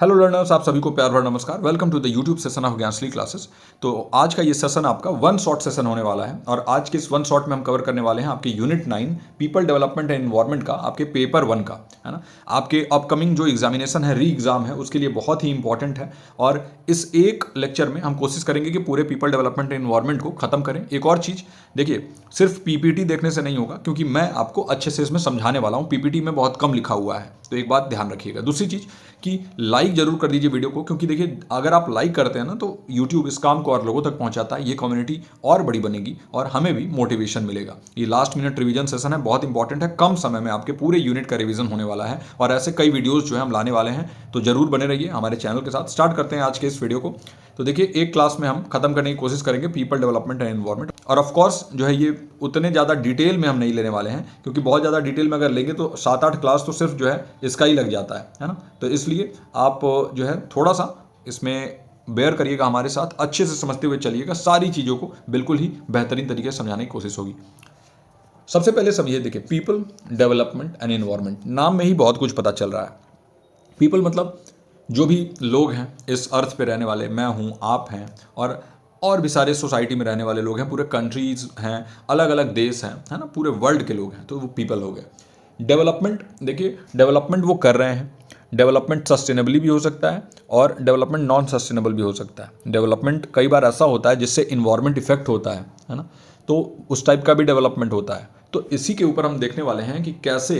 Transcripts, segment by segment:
Hello learners, आप सभी को प्यार भरा नमस्कार। Welcome to the YouTube session of Gyanshree classes. तो आज का ये सेशन आपका वन शॉट सेशन होने वाला है और आज के इस वन शॉट में हम कवर करने वाले हैं आपके unit 9 people development and environment का, आपके पेपर 1 का, है ना। आपके अपकमिंग जो एग्जामिनेशन है, री एग्जाम है, उसके लिए बहुत ही इंपॉर्टेंट है। और इस एक लेक्चर में हम कोशिश करेंगे कि पूरे पीपल डेवलपमेंट एंड एनवायरनमेंट को खत्म करें। एक और चीज़ देखिए, सिर्फ पीपीटी देखने से नहीं होगा, क्योंकि मैं आपको अच्छे से इसमें समझाने वाला हूँ। पीपीटी में बहुत कम लिखा हुआ है, तो एक बात ध्यान रखिएगा। दूसरी चीज़ कि लाइक जरूर कर दीजिए वीडियो को, क्योंकि देखिए अगर आप लाइक करते हैं ना तो यूट्यूब इस काम को और लोगों तक पहुंचाता है, ये कम्युनिटी और बड़ी बनेगी और हमें भी मोटिवेशन मिलेगा। ये लास्ट मिनट रिवीजन सेशन है, बहुत इंपॉर्टेंट है। कम समय में आपके पूरे यूनिट का रिवीजन होने वाला है और ऐसे कई वीडियोस जो है हम लाने वाले हैं, तो जरूर बने रहिए हमारे चैनल के साथ। स्टार्ट करते हैं आज के इस वीडियो को। तो देखिए, एक क्लास में हम खत्म करने की कोशिश करेंगे पीपल डेवलपमेंट एंड एनवायरनमेंट। और ऑफ कोर्स जो है ये उतने ज़्यादा डिटेल में हम नहीं लेने वाले हैं, क्योंकि बहुत ज़्यादा डिटेल में अगर लेंगे तो 7-8 क्लास तो सिर्फ जो है इसका ही लग जाता है ना। तो इसलिए आप जो है थोड़ा सा इसमें बेयर करिएगा हमारे साथ, अच्छे से समझते हुए चलिएगा। सारी चीज़ों को बिल्कुल ही बेहतरीन तरीके से समझाने की कोशिश होगी। सबसे पहले समझिए, देखिए पीपल डेवलपमेंट एंड एनवायरनमेंट, नाम में ही बहुत कुछ पता चल रहा है। पीपल मतलब जो भी लोग हैं इस अर्थ पे रहने वाले, मैं हूँ, आप हैं, और भी सारे सोसाइटी में रहने वाले लोग हैं, पूरे कंट्रीज हैं, अलग अलग देश हैं, है ना, पूरे वर्ल्ड के लोग हैं, तो वो पीपल हो गए। डेवलपमेंट, देखिए डेवलपमेंट वो कर रहे हैं। डेवलपमेंट सस्टेनेबली भी हो सकता है और डेवलपमेंट नॉन सस्टेनेबल भी हो सकता है। डेवलपमेंट कई बार ऐसा होता है जिससे इन्वायरमेंट इफेक्ट होता है ना, तो उस टाइप का भी डेवलपमेंट होता है। तो इसी के ऊपर हम देखने वाले हैं कि कैसे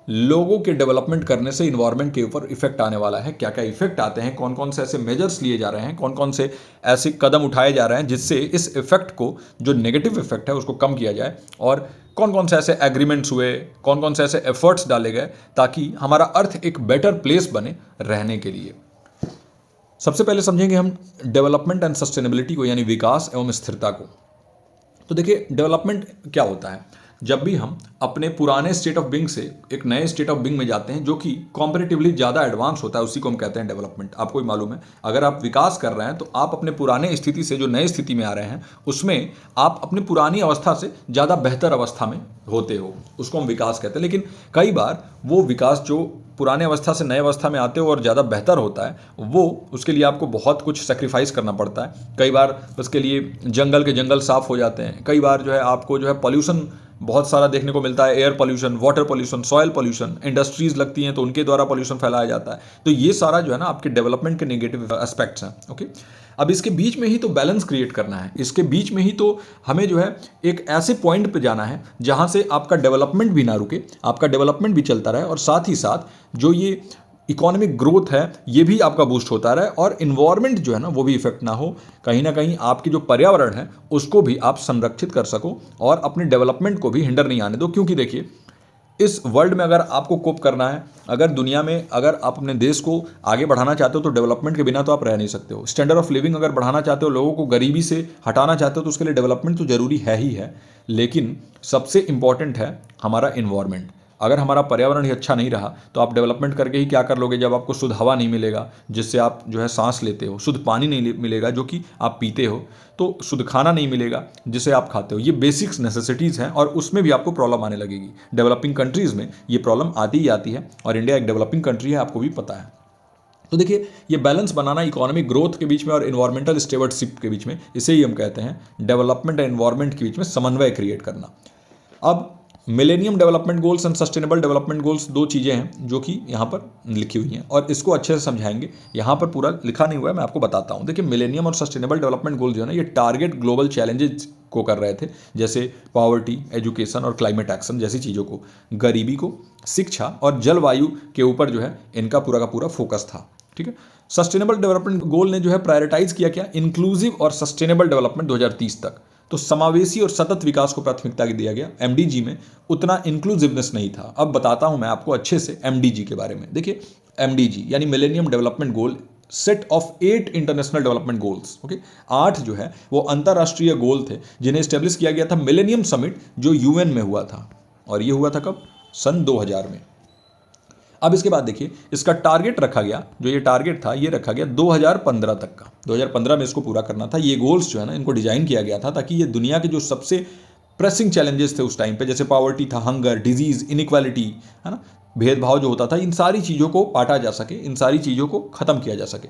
लोगों के डेवलपमेंट करने से इन्वायरमेंट के ऊपर इफेक्ट आने वाला है, क्या क्या इफेक्ट आते हैं, कौन कौन से ऐसे मेजर्स लिए जा रहे हैं, कौन कौन से ऐसे कदम उठाए जा रहे हैं जिससे इस इफेक्ट को, जो नेगेटिव इफेक्ट है, उसको कम किया जाए, और कौन कौन से ऐसे एग्रीमेंट्स हुए, कौन कौन से ऐसे एफर्ट्स डाले गए ताकि हमारा अर्थ एक बेटर प्लेस बने रहने के लिए। सबसे पहले समझेंगे हम डेवलपमेंट एंड सस्टेनेबिलिटी को, यानी विकास एवं स्थिरता को। तो देखिए, डेवलपमेंट क्या होता है? जब भी हम अपने पुराने स्टेट ऑफ बीइंग से एक नए स्टेट ऑफ बीइंग में जाते हैं जो कि कॉम्परेटिवली ज़्यादा एडवांस होता है, उसी को हम कहते हैं डेवलपमेंट। आपको भी मालूम है, अगर आप विकास कर रहे हैं तो आप अपने पुराने स्थिति से जो नई स्थिति में आ रहे हैं, उसमें आप अपनी पुरानी अवस्था से ज़्यादा बेहतर अवस्था में होते हो, उसको हम विकास कहते हैं। लेकिन कई बार वो विकास जो पुराने अवस्था से नए अवस्था में आते हो और ज़्यादा बेहतर होता है, वो उसके लिए आपको बहुत कुछ सेक्रीफाइस करना पड़ता है। कई बार उसके लिए जंगल के जंगल साफ हो जाते हैं, कई बार जो है आपको जो है पॉल्यूशन बहुत सारा देखने को मिलता है, air pollution, water pollution, soil pollution, industries लगती हैं तो उनके द्वारा पॉल्यूशन फैलाया जाता है। तो ये सारा जो है ना आपके डेवलपमेंट के नेगेटिव एस्पेक्ट्स हैं। ओके, अब इसके बीच में ही तो बैलेंस क्रिएट करना है, इसके बीच में ही तो हमें जो है एक ऐसे पॉइंट पे जाना है जहां से आपका डेवलपमेंट भी ना रुके, आपका डेवलपमेंट भी चलता रहे, और साथ ही साथ जो ये इकोनॉमिक ग्रोथ है ये भी आपका बूस्ट होता रहे, और इन्वायरमेंट जो है ना वो भी इफेक्ट ना हो। कहीं ना कहीं आपकी जो पर्यावरण है उसको भी आप संरक्षित कर सको और अपने डेवलपमेंट को भी हिंडर नहीं आने दो। क्योंकि देखिए, इस वर्ल्ड में अगर आपको कोप करना है, अगर दुनिया में अगर आप अपने देश को आगे बढ़ाना चाहते हो तो डेवलपमेंट के बिना तो आप रह नहीं सकते हो। स्टैंडर्ड ऑफ लिविंग अगर बढ़ाना चाहते हो, लोगों को गरीबी से हटाना चाहते हो, तो उसके लिए डेवलपमेंट तो जरूरी है ही है। लेकिन सबसे इंपॉर्टेंट है हमारा इन्वायरमेंट। अगर हमारा पर्यावरण ही अच्छा नहीं रहा तो आप डेवलपमेंट करके ही क्या कर लोगे, जब आपको शुद्ध हवा नहीं मिलेगा जिससे आप जो है सांस लेते हो, शुद्ध पानी नहीं मिलेगा जो कि आप पीते हो, तो शुद्ध खाना नहीं मिलेगा जिसे आप खाते हो। ये बेसिक्स नेसेसिटीज़ हैं और उसमें भी आपको प्रॉब्लम आने लगेगी। डेवलपिंग कंट्रीज़ में ये प्रॉब्लम आती ही आती है, और इंडिया एक डेवलपिंग कंट्री है, आपको भी पता है। तो देखिए, ये बैलेंस बनाना इकोनॉमिक ग्रोथ के बीच में और इन्वायरमेंटल स्टेवर्डशिप के बीच में, इसे ही हम कहते हैं डेवलपमेंट एंड एनवायरमेंट के बीच में समन्वय क्रिएट करना। अब millennium development goals and sustainable development goals, दो चीज़ें हैं जो कि यहाँ पर लिखी हुई हैं और इसको अच्छे से समझाएंगे। यहाँ पर पूरा लिखा नहीं हुआ है, मैं आपको बताता हूँ। देखिए, मिलेनियम और सस्टेनेबल डेवलपमेंट गोल जो है ना, ये टारगेट ग्लोबल चैलेंजेस को कर रहे थे, जैसे पॉवर्टी, एजुकेशन और क्लाइमेट एक्शन जैसी चीज़ों को, गरीबी को, शिक्षा और जलवायु के ऊपर जो है इनका पूरा का पूरा फोकस था। ठीक है, सस्टेनेबल डेवलपमेंट गोल ने जो है प्रायोरिटाइज किया क्या, इंक्लूसिव और सस्टेनेबल डेवलपमेंट 2030 तक। तो समावेशी और सतत विकास को प्राथमिकता दिया गया। एमडीजी में उतना इंक्लूसिवनेस नहीं था। अब बताता हूं मैं आपको अच्छे से एमडीजी के बारे में। देखिए, एमडीजी यानी millennium development goal, set of 8 international development goals. Okay, 8 जो है वो अंतरराष्ट्रीय गोल थे जिन्हें स्टेब्लिश किया गया था मिलेनियम समिट जो यूएन में हुआ था, और ये हुआ था कब, सन 2000 में। अब इसके बाद देखिए, इसका टारगेट रखा गया, जो ये टारगेट था ये रखा गया 2015 तक का। 2015 में इसको पूरा करना था। ये गोल्स जो है ना, इनको डिजाइन किया गया था ताकि ये दुनिया के जो सबसे प्रेसिंग चैलेंजेस थे उस टाइम पे, जैसे पॉवर्टी था, हंगर, डिजीज, इनइक्वालिटी, है ना, भेदभाव जो होता था, इन सारी चीज़ों को पाटा जा सके, इन सारी चीज़ों को ख़त्म किया जा सके।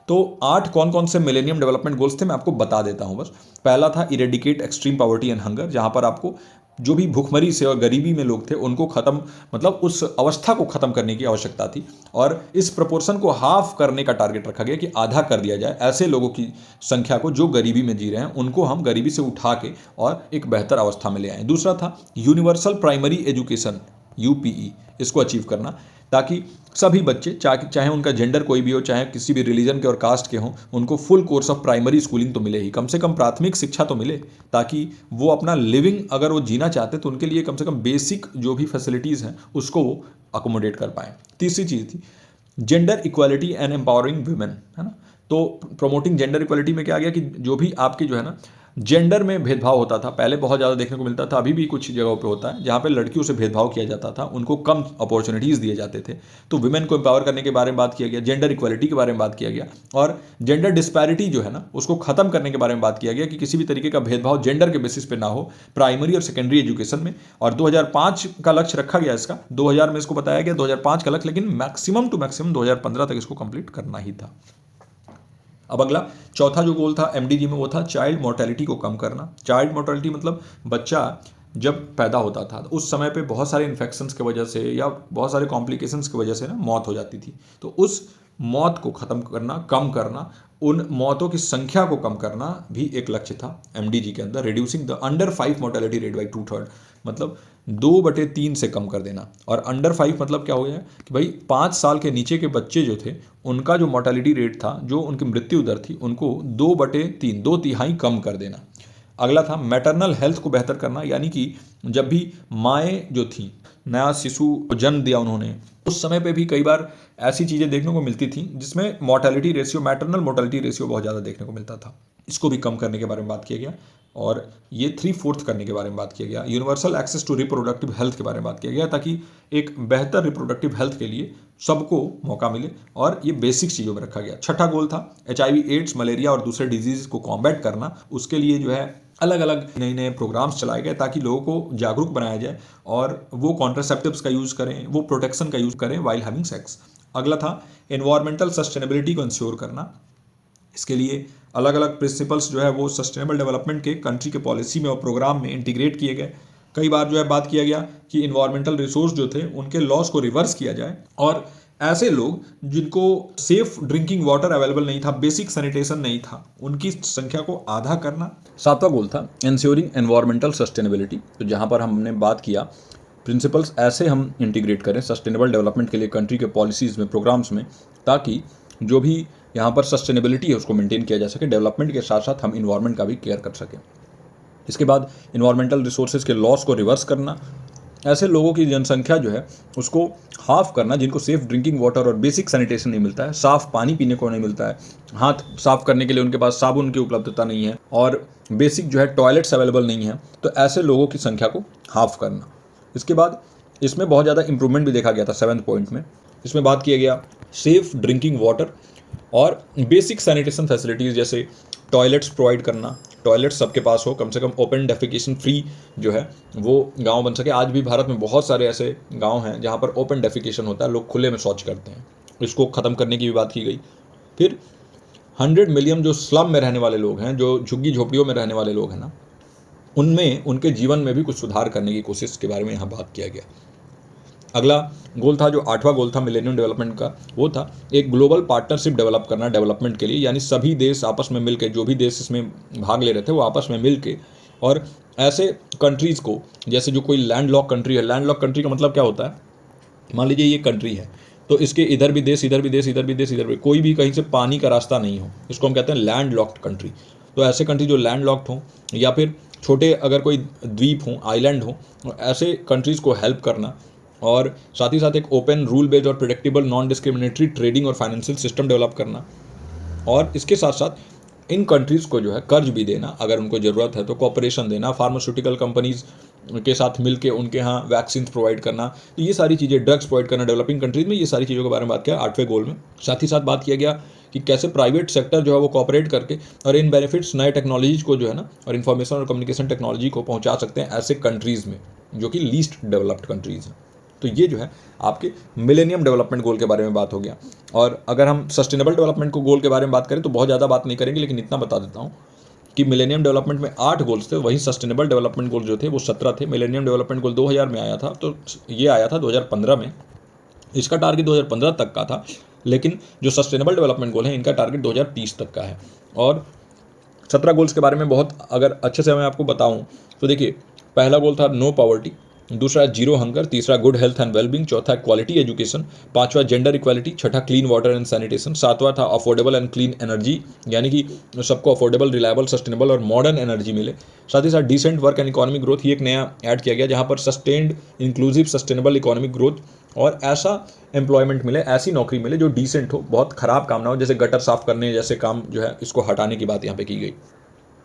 तो 8 कौन कौन से मिलेनियम डेवलपमेंट गोल्स थे मैं आपको बता देता हूँ बस। पहला था eradicate extreme poverty and hunger, जहाँ पर आपको जो भी भूखमरी से और गरीबी में लोग थे उनको ख़त्म, मतलब उस अवस्था को ख़त्म करने की आवश्यकता थी, और इस प्रपोर्शन को हाफ करने का टारगेट रखा गया कि आधा कर दिया जाए ऐसे लोगों की संख्या को जो गरीबी में जी रहे हैं, उनको हम गरीबी से उठा के और एक बेहतर अवस्था में ले आए। दूसरा था यूनिवर्सल प्राइमरी एजुकेशन, यूपीई, इसको अचीव करना, ताकि सभी बच्चे चाहे उनका जेंडर कोई भी हो, चाहे किसी भी रिलीजन के और कास्ट के हों, उनको full course of primary schooling तो मिले ही, कम से कम प्राथमिक शिक्षा तो मिले, ताकि वो अपना लिविंग अगर वो जीना चाहते तो उनके लिए कम से कम बेसिक जो भी फैसिलिटीज़ हैं उसको वो अकोमोडेट कर पाएँ। तीसरी चीज़ थी gender equality and empowering women, है ना। तो प्रमोटिंग जेंडर इक्वालिटी में क्या आ गया कि जो भी आपके जो है ना जेंडर में भेदभाव होता था, पहले बहुत ज़्यादा देखने को मिलता था, अभी भी कुछ जगहों पे होता है जहाँ पे लड़कियों से भेदभाव किया जाता था, उनको कम अपॉर्चुनिटीज़ दिए जाते थे, तो वुमेन को एम्पावर करने के बारे में बात किया गया, जेंडर इक्वालिटी के बारे में बात किया गया, और जेंडर डिस्पैरिटी जो है ना उसको खत्म करने के बारे में बात किया गया कि किसी भी तरीके का भेदभाव जेंडर के बेसिस पे ना हो प्राइमरी और सेकेंडरी एजुकेशन में। और 2005 का लक्ष्य रखा गया इसका, 2000 में इसको बताया गया 2005 का लक्ष्य, लेकिन मैक्सिमम टू मैक्सिमम 2015 तक इसको कंप्लीट करना ही था। अब अगला चौथा जो गोल था एमडीजी में, वो था चाइल्ड मोर्टेलिटी को कम करना। चाइल्ड मोर्टेलिटी मतलब बच्चा जब पैदा होता था तो उस समय पे बहुत सारे इन्फेक्शंस की वजह से या बहुत सारे कॉम्प्लिकेशंस की वजह से ना मौत हो जाती थी, तो उस मौत को ख़त्म करना, कम करना, उन मौतों की संख्या को कम करना भी एक लक्ष्य था एमडीजी के अंदर। Reducing the under 5 mortality rate by 2/3, मतलब 2/3 से कम कर देना। और अंडर 5 मतलब क्या हो गया कि भाई 5 साल के नीचे के बच्चे जो थे उनका जो मोर्टेलिटी रेट था, जो उनकी मृत्यु दर थी, उनको 2/3, 2/3 कम कर देना। अगला था मैटरनल हेल्थ को बेहतर करना, यानी कि जब भी माएँ जो थी, नया शिशु को जन्म दिया उन्होंने, उस समय पे भी कई बार ऐसी चीज़ें देखने को मिलती थी जिसमें mortality ratio, maternal mortality ratio बहुत ज़्यादा देखने को मिलता था। इसको भी कम करने के बारे में बात किया गया, और ये 3/4 करने के बारे में बात किया गया। Universal access to reproductive health के बारे में बात किया गया, ताकि एक बेहतर रिप्रोडक्टिव हेल्थ के लिए सबको मौका मिले, और ये बेसिक चीज़ों में रखा गया। छठा गोल था HIV, एड्स, मलेरिया और दूसरे डिजीज़ को कॉम्बैट करना। उसके लिए जो है अलग अलग नए नए प्रोग्राम्स चलाए गए ताकि लोगों को जागरूक बनाया जाए और वो कॉन्ट्रासेप्टिव्स का यूज़ करें, वो प्रोटेक्शन का यूज़ करें वाइल हैविंग सेक्स। अगला था एनवायरमेंटल सस्टेनेबिलिटी को इंश्योर करना। इसके लिए अलग अलग प्रिंसिपल्स जो है वो सस्टेनेबल डेवलपमेंट के कंट्री के पॉलिसी में और प्रोग्राम में इंटीग्रेट किए गए। कई बार जो है बात किया गया कि इन्वायरमेंटल रिसोर्स जो थे उनके लॉस को रिवर्स किया जाए, और ऐसे लोग जिनको सेफ ड्रिंकिंग वाटर अवेलेबल नहीं था, बेसिक सैनिटेशन नहीं था, उनकी संख्या को आधा करना। सातवां गोल था इंश्योरिंग एनवायरमेंटल सस्टेनेबिलिटी, तो जहाँ पर हमने बात किया प्रिंसिपल्स ऐसे हम इंटीग्रेट करें सस्टेनेबल डेवलपमेंट के लिए कंट्री के पॉलिसीज़ में, प्रोग्राम्स में, ताकि जो भी यहाँ पर सस्टेनेबिलिटी है उसको मेंटेन किया जा सके, डेवलपमेंट के साथ साथ हम इन्वायरमेंट का भी केयर कर सकें। इसके बाद इन्वायरमेंटल रिसोर्सेज के लॉस को रिवर्स करना, ऐसे लोगों की जनसंख्या जो है उसको हाफ करना जिनको सेफ ड्रिंकिंग वाटर और बेसिक सैनिटेशन नहीं मिलता है, साफ़ पानी पीने को नहीं मिलता है, हाथ साफ करने के लिए उनके पास साबुन की उपलब्धता नहीं है, और बेसिक जो है टॉयलेट्स अवेलेबल नहीं है, तो ऐसे लोगों की संख्या को हाफ करना। इसके बाद इसमें बहुत ज़्यादा इंप्रूवमेंट भी देखा गया था 7th पॉइंट में। इसमें बात किया गया सेफ ड्रिंकिंग वाटर और बेसिक सैनिटेशन फैसिलिटीज़, जैसे टॉयलेट्स प्रोवाइड करना, टॉयलेट्स सबके पास हो, कम से कम ओपन डेफिकेशन फ्री जो है वो गांव बन सके। आज भी भारत में बहुत सारे ऐसे गांव हैं जहां पर ओपन डेफिकेशन होता है, लोग खुले में शौच करते हैं, इसको ख़त्म करने की भी बात की गई। फिर 100 मिलियन जो स्लम में रहने वाले लोग हैं, जो झुग्गी झोपड़ियों में रहने वाले लोग हैं ना, उनमें उनके जीवन में भी कुछ सुधार करने की कोशिश के बारे में यहाँ बात किया गया। अगला गोल था, जो 8वां गोल था मिलेनियम डेवलपमेंट का, वो था एक ग्लोबल पार्टनरशिप डेवलप करना डेवलपमेंट के लिए, यानी सभी देश आपस में मिलकर, जो भी देश इसमें भाग ले रहे थे वो आपस में मिलके, और ऐसे कंट्रीज़ को, जैसे जो कोई लैंड लॉक कंट्री है, लैंड लॉक कंट्री का मतलब क्या होता है, मान लीजिए ये कंट्री है तो इसके इधर भी देश, इधर भी देश, इधर भी देश, इधर भी, कोई भी कहीं से पानी का रास्ता नहीं हो, इसको हम कहते हैं लैंड लॉक्ड कंट्री। तो ऐसे कंट्री जो लैंड लॉक्ड हों, या फिर छोटे अगर कोई द्वीप हों, आइलैंड हों, ऐसे कंट्रीज़ को हेल्प करना, और साथ ही साथ एक ओपन रूल बेस्ड और प्रेडिक्टेबल नॉन डिस्क्रिमिनेटरी ट्रेडिंग और फाइनेंशियल सिस्टम डेवलप करना, और इसके साथ साथ इन कंट्रीज़ को जो है कर्ज भी देना अगर उनको ज़रूरत है, तो कॉपरेशन देना, फार्मास्यूटिकल कंपनीज़ के साथ मिलके उनके यहाँ वैक्सीन प्रोवाइड करना, तो ये सारी चीज़ें, ड्रग्स प्रोवाइड करना डेवलपिंग कंट्रीज़ में, ये सारी चीज़ों के बारे में बात किया 8वें गोल में। साथ ही साथ बात किया गया कि कैसे प्राइवेट सेक्टर जो है वो कॉपरेट करके और इन बेनिफिट्स नए टेक्नोलॉजीज़ को जो है ना, और इन्फॉर्मेशन और कम्युनिकेशन टेक्नोलॉजी को पहुँचा सकते हैं ऐसे कंट्रीज़ में जो कि लीस्ट डेवलप्ड कंट्रीज़ हैं। तो ये जो है आपके मिलेनियम डेवलपमेंट गोल के बारे में बात हो गया। और अगर हम सस्टेनेबल डेवलपमेंट को गोल के बारे में बात करें तो बहुत ज़्यादा बात नहीं करेंगे, लेकिन इतना बता देता हूँ कि मिलेनियम डेवलपमेंट में 8 गोल्स थे, वहीं सस्टेनेबल डेवलपमेंट गोल जो थे वो 17 थे। मिलेनियम डेवलपमेंट गोल 2000 में आया था, तो ये आया था 2015 में। इसका टारगेट 2015 तक का था, लेकिन जो सस्टेनेबल डेवलपमेंट गोल है इनका टारगेट 2030 तक का है। और 17 गोल्स के बारे में बहुत अगर अच्छे से मैं आपको बताऊं तो देखिए, पहला गोल था नो पॉवर्टी, दूसरा जीरो हंगर, तीसरा गुड हेल्थ एंड वेलबींग, चौथा क्वालिटी एजुकेशन, पांचवा जेंडर इक्वालिटी, छठा क्लीन वाटर एंड सैनिटेशन, सातवां था अफोर्डेबल एंड क्लीन एनर्जी, यानी कि सबको अफोर्डेबल, रिलायबल, सस्टेनेबल और मॉडर्न एनर्जी मिले। साथ ही साथ decent work and economic growth, ये एक नया ऐड किया गया जहाँ पर sustained inclusive sustainable economic growth और ऐसा एम्प्लॉयमेंट मिले, ऐसी नौकरी मिले जो डिसेंट हो, बहुत ख़राब काम ना हो, जैसे गटर साफ करने जैसे काम जो है इसको हटाने की बात यहाँ पे की गई।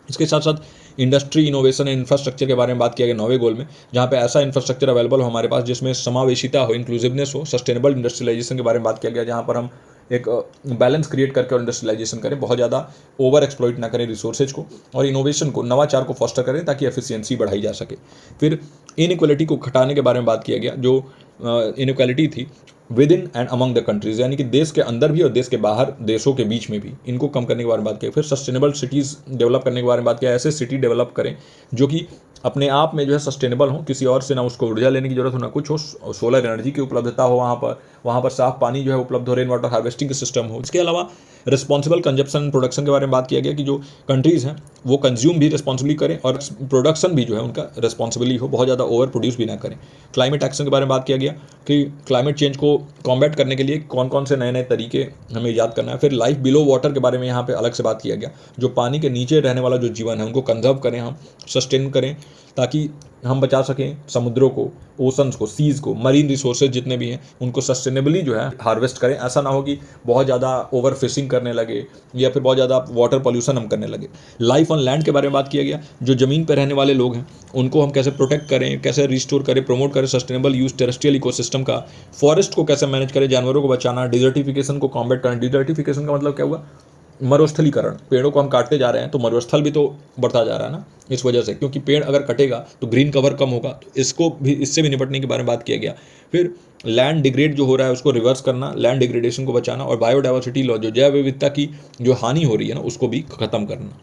इसके साथ साथ इंडस्ट्री, इनोवेशन एंड इंफ्रास्ट्रक्चर के बारे में बात किया गया 9वें गोल में, जहाँ पे ऐसा इंफ्रास्ट्रक्चर अवेलेबल हो हमारे पास जिसमें समावेशिता हो, इंक्लूसिवनेस हो। सस्टेनेबल इंडस्ट्रियलाइजेशन के बारे में बात किया गया, जहाँ पर हम एक बैलेंस क्रिएट करके और इंडस्ट्रियलाइजेशन करें, बहुत ज़्यादा ओवर एक्सप्लॉइट ना करें रिसोर्सेज को, और इनोवेशन को, नवाचार को फॉस्टर करें ताकि एफिशिएंसी बढ़ाई जा सके। फिर इनइक्वालिटी को घटाने के बारे में बात किया गया, जो इनइक्वालिटी थी with in and among the countries, यानी कि देश के अंदर भी और देश के बाहर देशों के बीच में भी, इनको कम करने के बारे में बात किया। फिर सस्टेनेबल सिटीज़ डेवलप करने के बारे में बात किया, ऐसे सिटी डेवलप करें जो कि अपने आप में जो है सस्टेनेबल हो, किसी और से ना उसको ऊर्जा लेने की जरूरत हो, ना कुछ हो, सोलर एनर्जी की उपलब्धता हो वहाँ पर साफ पानी जो है उपलब्ध हो, रेन वाटर हार्वेस्टिंग के सिस्टम हो। इसके अलावा रिस्पॉन्सिबल कंजप्शन प्रोडक्शन के बारे में बात किया गया कि जो कंट्रीज़ हैं वो कंज्यूम भी रिस्पॉन्सिबली करें और प्रोडक्शन भी जो है उनका रिस्पॉन्सिबली हो, बहुत ज़्यादा ओवर प्रोड्यूस भी ना करें। क्लाइमेट एक्शन के बारे में बात किया गया कि क्लाइमेट चेंज को कॉम्बैट करने के लिए कौन कौन से नए नए तरीके हमें ईजाद करना है। फिर लाइफ बिलो वाटर के बारे में यहाँ पे अलग से बात किया गया, जो पानी के नीचे रहने वाला जो जीवन है उनको कंजर्व करें, हम सस्टेन करें ताकि हम बचा सकें समुद्रों को, ओशंस को, सीज़ को, मरीन रिसोर्सेज जितने भी हैं उनको सस्टेनेबली जो है हार्वेस्ट करें। ऐसा ना हो कि बहुत ज़्यादा ओवर फिशिंग करने लगे या फिर बहुत ज़्यादा वाटर पॉल्यूशन हम करने लगे। लाइफ ऑन लैंड के बारे में बात किया गया, जो ज़मीन पर रहने वाले लोग हैं उनको हम कैसे प्रोटेक्ट करें, कैसे रिस्टोर करें, प्रमोट करें सस्टेनेबल यूज टेरेस्ट्रियल इकोसिस्टम का, फॉरेस्ट को कैसे मैनेज करें, जानवरों को बचाना, डिजर्टिफिकेशन को कॉम्बैट करना। डिजर्टिफिकेशन का मतलब क्या हुआ? मरुस्थलीकरण, पेड़ों को हम काटते जा रहे हैं तो मरुस्थल भी तो बढ़ता जा रहा है ना, इस वजह से, क्योंकि पेड़ अगर कटेगा तो ग्रीन कवर कम होगा, तो इसको भी, इससे भी निपटने के बारे में बात किया गया। फिर लैंड डिग्रेड जो हो रहा है उसको रिवर्स करना, लैंड डिग्रेडेशन को बचाना, और बायोडाइवर्सिटी लॉ, जो जैव विविधता की जो हानि हो रही है ना उसको भी खत्म करना।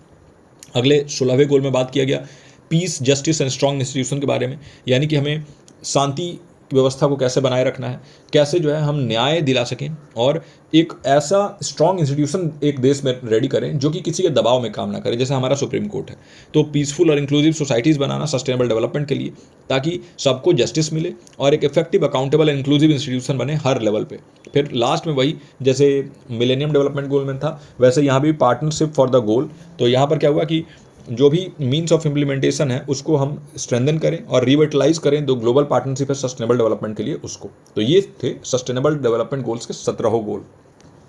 अगले 16वें गोल में बात किया गया peace, justice and strong institution के बारे में, यानी कि हमें शांति व्यवस्था को कैसे बनाए रखना है, कैसे जो है हम न्याय दिला सकें और एक ऐसा स्ट्रॉन्ग इंस्टीट्यूशन एक देश में रेडी करें जो कि किसी के दबाव में काम ना करे, जैसे हमारा सुप्रीम कोर्ट है। तो पीसफुल और इंक्लूसिव सोसाइटीज़ बनाना सस्टेनेबल डेवलपमेंट के लिए, ताकि सबको जस्टिस मिले और एक इफेक्टिव, अकाउंटेबल, इंक्लूसिव इंस्टीट्यूशन बने हर लेवल पे। फिर लास्ट में वही जैसे मिलेनियम डेवलपमेंट गोल में था वैसे यहाँ भी पार्टनरशिप फॉर द गोल। तो यहाँ पर क्या हुआ कि जो भी मीन्स ऑफ इम्प्लीमेंटेशन है उसको हम स्ट्रेंथन करें और रिविटलाइज करें, जो ग्लोबल पार्टनरशिप है सस्टेनेबल डेवलपमेंट के लिए उसको। तो ये थे सस्टेनेबल डेवलपमेंट गोल्स के 17 गोल।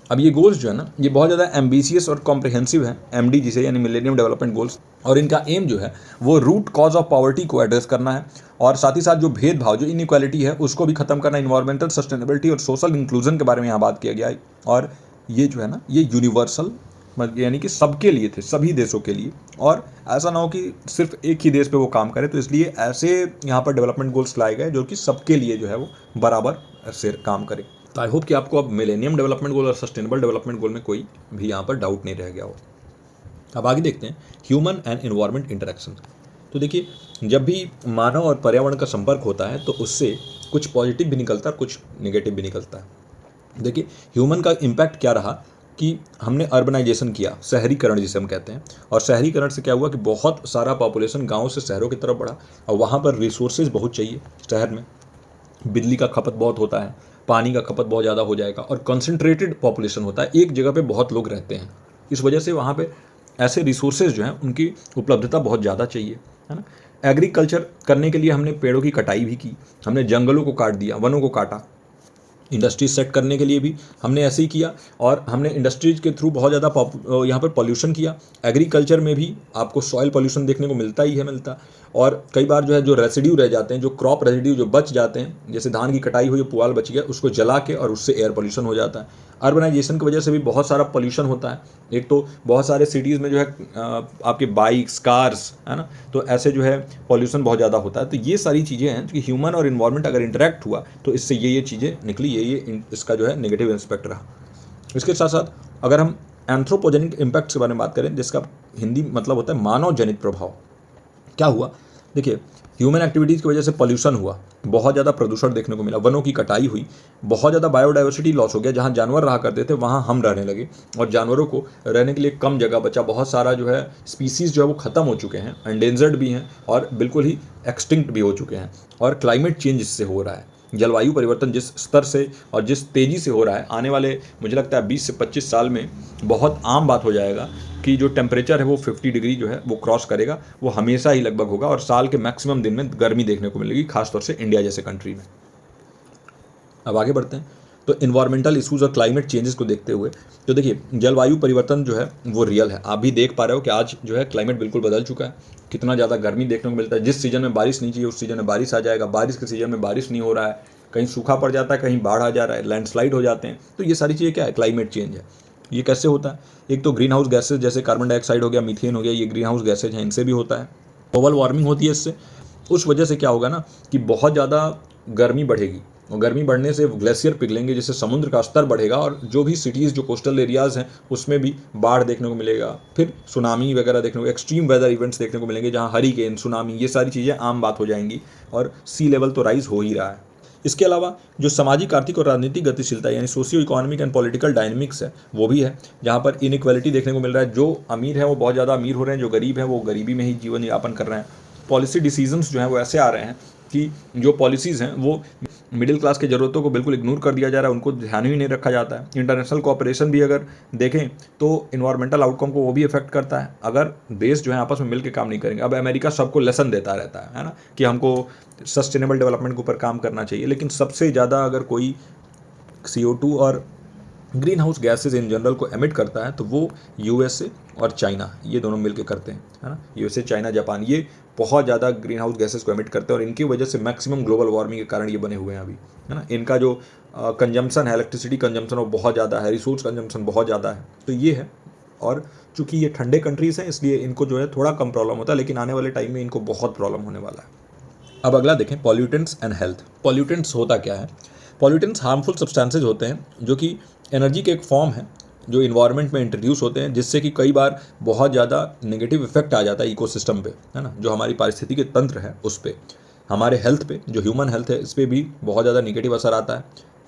अब ये गोल्स जो है ना ये बहुत ज़्यादा एम्बिशियस और कॉम्प्रिहेंसिव है, MDG से, यानी मिलेनियम डेवलपमेंट गोल्स, और इनका एम जो है वो रूट कॉज ऑफ पॉवर्टी को एड्रेस करना है और साथ ही साथ जो भेदभाव, जो इनइक्वालिटी है उसको भी खत्म करना, इन्वायरमेंटल सस्टेनेबिलिटी और सोशल इंक्लूजन के बारे में यहाँ बात किया गया है। और ये जो है ना ये यूनिवर्सल, यानी कि सबके लिए थे, सभी देशों के लिए, और ऐसा ना हो कि सिर्फ एक ही देश पे वो काम करे। तो इसलिए ऐसे यहाँ पर डेवलपमेंट गोल्स लाए गए जो कि सबके लिए जो है वो बराबर से काम करे। तो आई होप कि आपको अब मिलेनियम डेवलपमेंट गोल और सस्टेनेबल डेवलपमेंट गोल में कोई भी यहाँ पर डाउट नहीं रह गया हो। अब आगे देखते हैं ह्यूमन एंड एनवायरनमेंट इंटरेक्शन। तो देखिए, जब भी मानव और पर्यावरण का संपर्क होता है तो उससे कुछ पॉजिटिव भी निकलता है, कुछ निगेटिव भी निकलता है। देखिए, ह्यूमन का इम्पैक्ट क्या रहा कि हमने अर्बनाइजेशन किया, शहरीकरण जिसे हम कहते हैं, और शहरीकरण से क्या हुआ कि बहुत सारा पॉपुलेशन गांव से शहरों की तरफ बढ़ा, और वहाँ पर रिसोर्सेज बहुत चाहिए। शहर में बिजली का खपत बहुत होता है, पानी का खपत बहुत ज़्यादा हो जाएगा, और कंसंट्रेटेड पॉपुलेशन होता है, एक जगह पे बहुत लोग रहते हैं। इस वजह से वहाँ पे ऐसे रिसोर्सेज जो हैं उनकी उपलब्धता बहुत ज़्यादा चाहिए, है ना। एग्रीकल्चर करने के लिए हमने पेड़ों की कटाई भी की, हमने जंगलों को काट दिया, वनों को काटा। इंडस्ट्रीज सेट करने के लिए भी हमने ऐसे ही किया, और हमने इंडस्ट्रीज के थ्रू बहुत ज़्यादा यहाँ पर पॉल्यूशन किया। एग्रीकल्चर में भी आपको सॉइल पॉल्यूशन देखने को मिलता ही है, मिलता। और कई बार जो है जो रेसिड्यू रह जाते हैं, जो क्रॉप रेसिड्यू जो बच जाते हैं, जैसे धान की कटाई हुई, पुआल बच गया, उसको जला के और उससे एयर पोल्यूशन हो जाता है। अर्बनाइजेशन की वजह से भी बहुत सारा पोल्यूशन होता है। एक तो बहुत सारे सिटीज़ में जो है आपके बाइक्स, कार्स, है ना, तो ऐसे जो है पॉल्यूशन बहुत ज़्यादा होता है। तो ये सारी चीज़ें हैं कि ह्यूमन और इन्वायरमेंट अगर इंटरेक्ट हुआ तो इससे ये चीज़ें निकली, ये इसका जो है नेगेटिव एस्पेक्ट रहा। इसके साथ साथ अगर हम एंथ्रोपोजेनिक इम्पैक्ट के बारे में बात करें, जिसका हिंदी मतलब होता है मानव जनित प्रभाव, क्या हुआ? देखिए, ह्यूमन एक्टिविटीज़ की वजह से पॉल्यूशन हुआ, बहुत ज़्यादा प्रदूषण देखने को मिला, वनों की कटाई हुई, बहुत ज़्यादा बायोडाइवर्सिटी लॉस हो गया। जहाँ जानवर रहा करते थे वहाँ हम रहने लगे और जानवरों को रहने के लिए कम जगह बचा। बहुत सारा जो है स्पीसीज़ जो है वो ख़त्म हो चुके हैं, एंडेंजर्ड भी हैं और बिल्कुल ही एक्सटिंक्ट भी हो चुके हैं। और क्लाइमेट चेंज इससे हो रहा है, जलवायु परिवर्तन जिस स्तर से और जिस तेज़ी से हो रहा है, आने वाले मुझे लगता है 20 से 25 साल में बहुत आम बात हो जाएगा कि जो टेम्परेचर है वो 50 डिग्री जो है वो क्रॉस करेगा। वो हमेशा ही लगभग होगा और साल के मैक्सिमम दिन में गर्मी देखने को मिलेगी, खासतौर से इंडिया जैसे कंट्री में। अब आगे बढ़ते हैं। तो इन्वायरमेंटल इशूज़ और क्लाइमेट चेंजेस को देखते हुए तो देखिए, जलवायु परिवर्तन जो है वो रियल है। आप भी देख पा रहे हो कि आज जो है क्लाइमेट बिल्कुल बदल चुका है, कितना ज़्यादा गर्मी देखने को मिलता है। जिस सीजन में बारिश नहीं चाहिए उस सीजन में बारिश आ जाएगा, बारिश के सीजन में बारिश नहीं हो रहा है, कहीं सूखा पड़ जाता है, कहीं बाढ़ आ जा रहा है, लैंडस्लाइड हो जाते हैं। तो ये सारी चीज़ें क्या है? क्लाइमेट चेंज है। ये कैसे होता है? एक तो ग्रीन हाउस गैसेज जैसे कार्बन डाइऑक्साइड हो गया, मीथेन हो गया, ये ग्रीन हाउस गैसेज हैं, इनसे भी होता है। ग्लोबल वार्मिंग होती है इससे। उस वजह से क्या होगा ना कि बहुत ज़्यादा गर्मी बढ़ेगी और गर्मी बढ़ने से ग्लेशियर पिघलेंगे, जिससे समुद्र का स्तर बढ़ेगा और जो भी सिटीज़ जो कोस्टल एरियाज़ हैं उसमें भी बाढ़ देखने को मिलेगा। फिर सुनामी वगैरह देखने को, एक्सट्रीम वेदर इवेंट्स देखने को मिलेंगे, जहाँ हरिकेन, सुनामी, ये सारी चीज़ें आम बात हो जाएंगी और सी लेवल तो राइज हो ही रहा है। इसके अलावा जो सामाजिक, आर्थिक और राजनीतिक गतिशीलता यानी socio economic and political dynamics है वो भी है, जहाँ पर इनइक्वालिटी देखने को मिल रहा है। जो अमीर है वो बहुत ज़्यादा अमीर हो रहे हैं, जो गरीब है वो गरीबी में ही जीवन यापन कर रहे हैं। पॉलिसी डिसीजंस जो हैं वो ऐसे आ रहे हैं कि जो पॉलिसीज़ हैं वो मिडिल क्लास की ज़रूरतों को बिल्कुल इग्नोर कर दिया जा रहा है, उनको ध्यान ही नहीं रखा जाता है। इंटरनेशनल कोऑपरेशन भी अगर देखें तो इन्वायरमेंटल आउटकम को वो भी इफेक्ट करता है अगर देश जो है आपस में मिल के काम नहीं करेंगे। अब अमेरिका सबको लेसन देता रहता है ना, कि हमको सस्टेनेबल डेवलपमेंट के ऊपर काम करना चाहिए, लेकिन सबसे ज़्यादा अगर कोई CO2 और green house gases in general को एमिट करता है तो वो USA और चाइना, ये दोनों मिलकर करते हैं, है ना। USA, चाइना, जापान, ये बहुत ज़्यादा ग्रीन हाउस गैसेज को एमिट करते हैं और इनकी वजह से मैक्सिमम ग्लोबल वार्मिंग के कारण ये बने हुए हैं अभी, है ना। इनका जो कंजम्पशन है, इलेक्ट्रिसिटी कंजम्पशन, वो बहुत ज़्यादा है, रिसोर्स कंजम्पशन बहुत ज़्यादा है। तो ये है, और चूँकि ये ठंडे कंट्रीज़ हैं इसलिए इनको जो है थोड़ा कम प्रॉब्लम होता है, लेकिन आने वाले टाइम में इनको बहुत प्रॉब्लम होने वाला है। अब अगला देखें, पॉल्यूटेंट्स एंड हेल्थ। पॉल्यूटेंट्स होता क्या है? पॉल्यूटेंट्स हार्मफुल सब्सटेंसेज होते हैं जो कि एनर्जी के एक फॉर्म है जो इन्वायरमेंट में इंट्रोड्यूस होते हैं, जिससे कि कई बार बहुत ज़्यादा नेगेटिव इफेक्ट आ जाता है इकोसिस्टम पे, है ना। जो हमारी पारिस्थितिकी तंत्र है उस पर, हमारे हेल्थ पे, जो ह्यूमन हेल्थ है इस पर भी बहुत ज़्यादा नेगेटिव असर आता है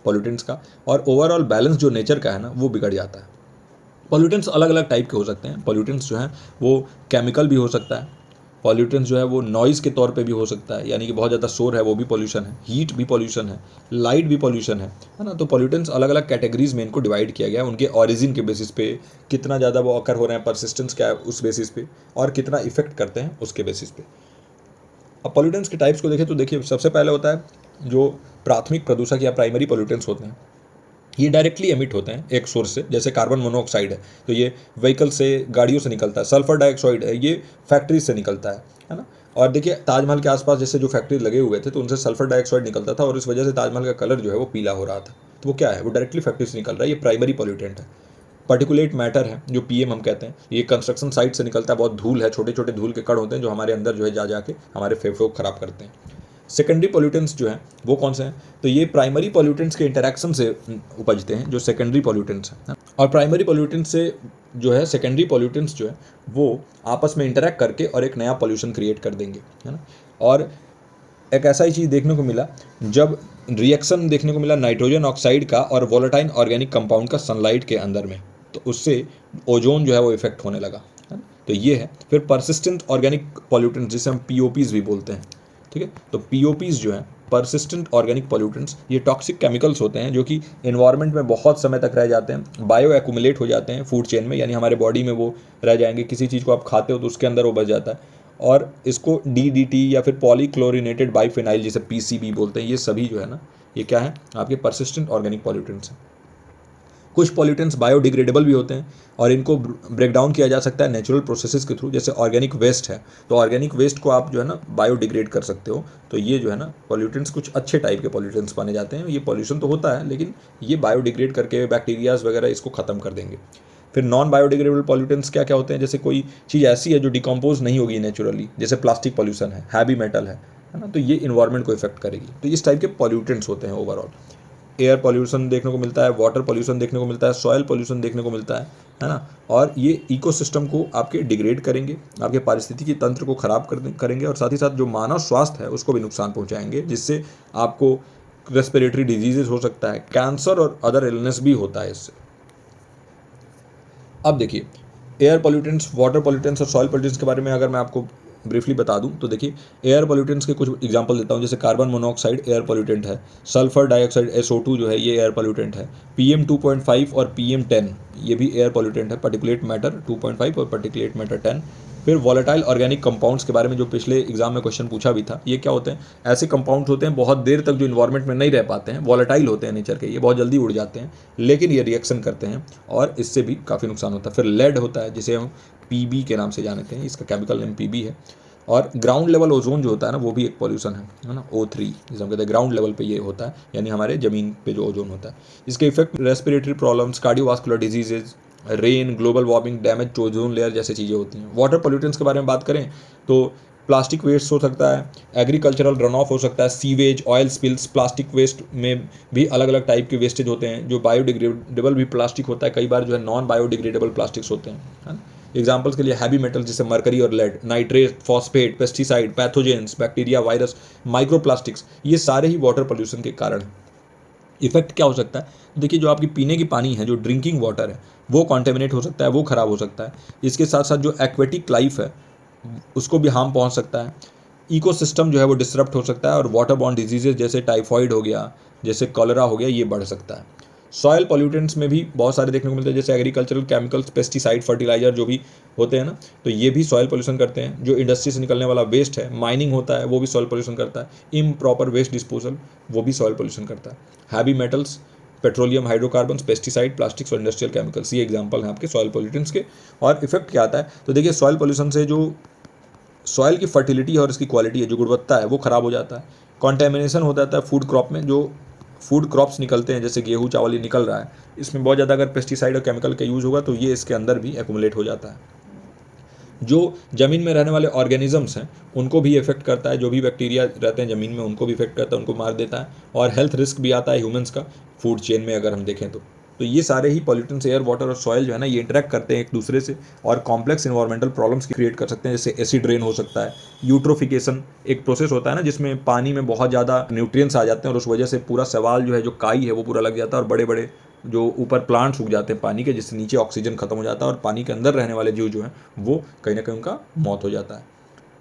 पॉल्यूटेंट्स का, और ओवरऑल बैलेंस जो नेचर का है ना वो बिगड़ जाता है। पॉल्यूटेंट्स अलग अलग टाइप के हो सकते हैं। पॉल्यूटेंट्स जो हैं वो केमिकल भी हो सकता है, पॉल्यूटेंट्स जो है वो नॉइज़ के तौर पे भी हो सकता है, यानी कि बहुत ज़्यादा शोर है वो भी पॉल्यूशन है, हीट भी पॉल्यूशन है, लाइट भी पॉल्यूशन है ना। तो पॉल्यूटेंट्स अलग अलग कैटेगरीज में इनको डिवाइड किया गया है, उनके ऑरिजिन के बेसिस पे, कितना ज़्यादा वो अकर हो रहे हैं, परसिस्टेंस क्या है उस बेसिस पे, और कितना इफेक्ट करते हैं उसके बेसिस पे। अब पॉल्यूटेंट्स के टाइप्स को देखें तो देखिए, सबसे पहले होता है जो प्राथमिक प्रदूषक या प्राइमरी पॉल्यूटेंट्स होते हैं। ये डायरेक्टली एमिट होते हैं एक सोर्स से, जैसे कार्बन मोनोऑक्साइड है तो ये व्हीकल से, गाड़ियों से निकलता है। सल्फर डाइऑक्साइड है, ये फैक्ट्रीज से निकलता है ना। और देखिए, ताजमहल के आसपास जैसे जो फैक्ट्री लगे हुए थे तो उनसे सल्फर डाइऑक्साइड निकलता था और इस वजह से ताजमहल का कलर जो है वो पीला हो रहा था। तो वो क्या है? वो डायरेक्टली फैक्ट्री से निकल रहा है, ये प्राइमरी पॉल्यूटेंट है। पर्टिकुलेट मैटर है जो PM हम कहते हैं, ये कंस्ट्रक्शन साइट से निकलता है, बहुत धूल है, छोटे छोटे धूल के कण होते हैं जो हमारे अंदर जो है जा जाके हमारे फेफड़ों को खराब करते हैं। सेकेंडरी पॉल्यूटेंट्स जो हैं वो कौन से हैं? तो ये प्राइमरी पॉल्यूटेंट्स के इंटरेक्शन से उपजते हैं जो सेकेंडरी पॉल्यूटेंट्स हैं, और प्राइमरी पॉल्यूटेंट्स से जो है सेकेंडरी पॉल्यूटेंट्स जो है वो आपस में इंटरेक्ट करके और एक नया पॉल्यूशन क्रिएट कर देंगे, है ना। और एक ऐसा ही चीज़ देखने को मिला, जब रिएक्शन देखने को मिला नाइट्रोजन ऑक्साइड का और वोलेटाइल ऑर्गेनिक कंपाउंड का सनलाइट के अंदर में, तो उससे ओजोन जो है वो इफेक्ट होने लगा, है ना। तो ये है। फिर परसिस्टेंट ऑर्गेनिक पॉल्यूटेंट्स, जिसे हम POPs भी बोलते हैं, ठीक है। तो POPs जो हैं, परसिस्टेंट ऑर्गेनिक पॉल्यूटेंट्स, ये टॉक्सिक केमिकल्स होते हैं जो कि एनवायरनमेंट में बहुत समय तक रह जाते हैं, बायो एक्यूमुलेट हो जाते हैं फूड चेन में, यानी हमारे बॉडी में वो रह जाएंगे। किसी चीज़ को आप खाते हो तो उसके अंदर वो बच जाता है, और इसको DDT या फिर पॉलीक्लोरिनेटेड बाइफिनाइल, जिसे PCB बोलते हैं, ये सभी जो है ना, ये क्या है? आपके परसिस्टेंट ऑर्गेनिक पॉल्यूटेंट्स हैं। कुछ पॉल्यूटेंट्स बायोडिग्रेडेबल भी होते हैं और इनको ब्रेक डाउन किया जा सकता है नेचुरल प्रोसेसेस के थ्रू। जैसे ऑर्गेनिक वेस्ट है, तो ऑर्गेनिक वेस्ट को आप जो है ना बायोडिग्रेड कर सकते हो। तो ये जो है ना पॉल्यूटेंट्स कुछ अच्छे टाइप के पॉल्यूटेंट्स माने जाते हैं। ये पॉल्यूशन तो होता है लेकिन ये बायोडिग्रेड करके बैक्टीरियाज वगैरह इसको ख़त्म कर देंगे। फिर नॉन बायोडिग्रेडेबल पॉल्यूटेंट्स क्या क्या होते हैं, जैसे कोई चीज़ ऐसी है जो डिकम्पोज नहीं होगी नेचुरली, जैसे प्लास्टिक पॉल्यूशन है, हैवी मेटल है ना, तो ये इन्वायरमेंट को इफेक्ट करेगी। तो इस टाइप के पॉल्यूटेंट्स होते हैं ओवरऑल। एयर पॉल्यूशन देखने को मिलता है, वाटर पॉल्यूशन देखने को मिलता है, सॉयल पॉल्यूशन देखने को मिलता है ना। और ये इकोसिस्टम को आपके डिग्रेड करेंगे, आपके पारिस्थितिकी तंत्र को खराब करेंगे और साथ ही साथ जो मानव स्वास्थ्य है उसको भी नुकसान पहुंचाएंगे, जिससे आपको रेस्पिरेटरी डिजीजेज हो सकता है, कैंसर और अदर इलनेस भी होता है इससे। अब देखिए एयर पॉल्यूटेंट्स, वाटर पॉल्यूटेंट्स और सॉइल पॉल्यूटेंट्स के बारे में अगर मैं आपको ब्रीफली बता दूं तो देखिए एयर पॉल्यूटेंट्स के कुछ एग्जांपल देता हूं। जैसे कार्बन मोनोऑक्साइड एयर पॉल्यूटेंट है, सल्फर डाइऑक्साइड SO2 जो है ये एयर पॉल्यूटेंट है, PM2.5 और PM10 ये भी एयर पॉल्यूटेंट है, पार्टिकुलेट मैटर 2.5 और पार्टिकुलेट मैटर 10। फिर वॉलेटाइल ऑर्गेनिक कंपाउंड्स के बारे में जो पिछले एग्जाम में क्वेश्चन पूछा भी था, ये क्या होते हैं, ऐसे कंपाउंड्स होते हैं बहुत देर तक जो इन्वायरमेंट में नहीं रह पाते हैं, वॉलेटाइल होते हैं नेचर के, ये बहुत जल्दी उड़ जाते हैं लेकिन ये रिएक्शन करते हैं और इससे भी काफ़ी नुकसान होता है। फिर लेड होता है जिसे हम PB के नाम से जानते हैं, इसका केमिकल नेम PB है। और ग्राउंड लेवल ओजोन जो होता है ना वो भी एक पॉल्यूशन है ना, O3 जिसे हम कहते हैं, ग्राउंड लेवल पे ये होता है, यानी हमारे ज़मीन पे जो ओजोन होता है। इसके effect respiratory problems, cardiovascular diseases, rain, global warming, damage to ozone layer जैसी चीज़ें होती हैं। वाटर पॉल्यूटेंट्स के बारे में बात करें तो प्लास्टिक वेस्ट हो सकता है, एग्रीकल्चरल रन ऑफ हो सकता है, sewage, oil spills, plastic waste में भी अलग अलग टाइप के वेस्टेज होते हैं। जो बायोडिग्रेडेबल भी प्लास्टिक होता है, कई बार जो है नॉन बायोडिग्रेडेबल प्लास्टिक्स होते हैं, है ना। एग्जाम्पल्स के लिए हैवी मेटल जैसे मरकरी और lead, nitrate, phosphate, pesticide, pathogens, bacteria, virus, microplastics, ये सारे ही वाटर पॉल्यूशन के कारण हैं। इफेक्ट क्या हो सकता है, देखिए जो आपकी पीने की पानी है, जो ड्रिंकिंग वाटर है, वो कॉन्टेमिनेट हो सकता है, वो ख़राब हो सकता है। इसके साथ साथ जो एक्वेटिक लाइफ है उसको भी हार्म पहुंच सकता है। इकोसिस्टम जो है वो डिसरप्ट हो सकता है और वाटर बॉर्न डिजीजेज जैसे टाइफॉइड हो गया, जैसे कॉलरा हो गया, ये बढ़ सकता है। सॉयल पॉल्यूटेंट्स में भी बहुत सारे देखने को मिलते हैं, जैसे एग्रीकल्चरल केमिकल्स, पेस्टिसाइड, फर्टिलाइजर जो भी होते हैं ना, तो ये भी सॉयल पॉल्यूशन करते हैं। जो इंडस्ट्री से निकलने वाला वेस्ट है, माइनिंग होता है, वो भी सॉयल पॉल्यूशन करता है। इम्प्रॉपर वेस्ट डिस्पोजल, वो भी सॉयल पॉल्यूशन करता है। Heavy metals, petroleum, hydrocarbons, pesticide, plastics और इंडस्ट्रियल केमिकल्स, ये एग्जाम्पल हैं आपके सॉयल पॉल्यूटेंट्स के। और इफेक्ट क्या आता है, तो देखिए सॉयल पॉल्यूशन से जो सॉयल की फर्टिलिटी और इसकी क्वालिटी है, जो गुणवत्ता है, वो ख़राब हो जाता है। कॉन्टेमिनेशन हो जाता है फूड क्रॉप में, जो फूड क्रॉप्स निकलते हैं जैसे गेहूँ चावल ये निकल रहा है, इसमें बहुत ज़्यादा अगर पेस्टिसाइड और केमिकल का यूज़ होगा तो ये इसके अंदर भी एक्यूमुलेट हो जाता है। जो ज़मीन में रहने वाले ऑर्गेनिजम्स हैं उनको भी इफेक्ट करता है, जो भी बैक्टीरिया रहते हैं ज़मीन में उनको भी इफेक्ट करता है, उनको मार देता है। और हेल्थ रिस्क भी आता है ह्यूमंस का फूड चेन में अगर हम देखें तो ये सारे ही पॉल्यूटेंट्स एयर, वाटर और सॉइल जो है ना, ये इंटरेक्ट करते हैं एक दूसरे से और कॉम्प्लेक्स इन्वायरमेंटल प्रॉब्लम्स क्रिएट कर सकते हैं। जैसे एसिड रेन हो सकता है, यूट्रोफिकेशन एक प्रोसेस होता है ना जिसमें पानी में बहुत ज़्यादा न्यूट्रिएंट्स आ जाते हैं और उस वजह से पूरा सवाल जो है, जो काई है, वो पूरा लग जाता है और बड़े बड़े जो ऊपर प्लांट्स उग जाते हैं पानी के, जिससे नीचे ऑक्सीजन खत्म हो जाता है और पानी के अंदर रहने वाले जीव जो हैं वो कहीं ना कहीं उनका मौत हो जाता है।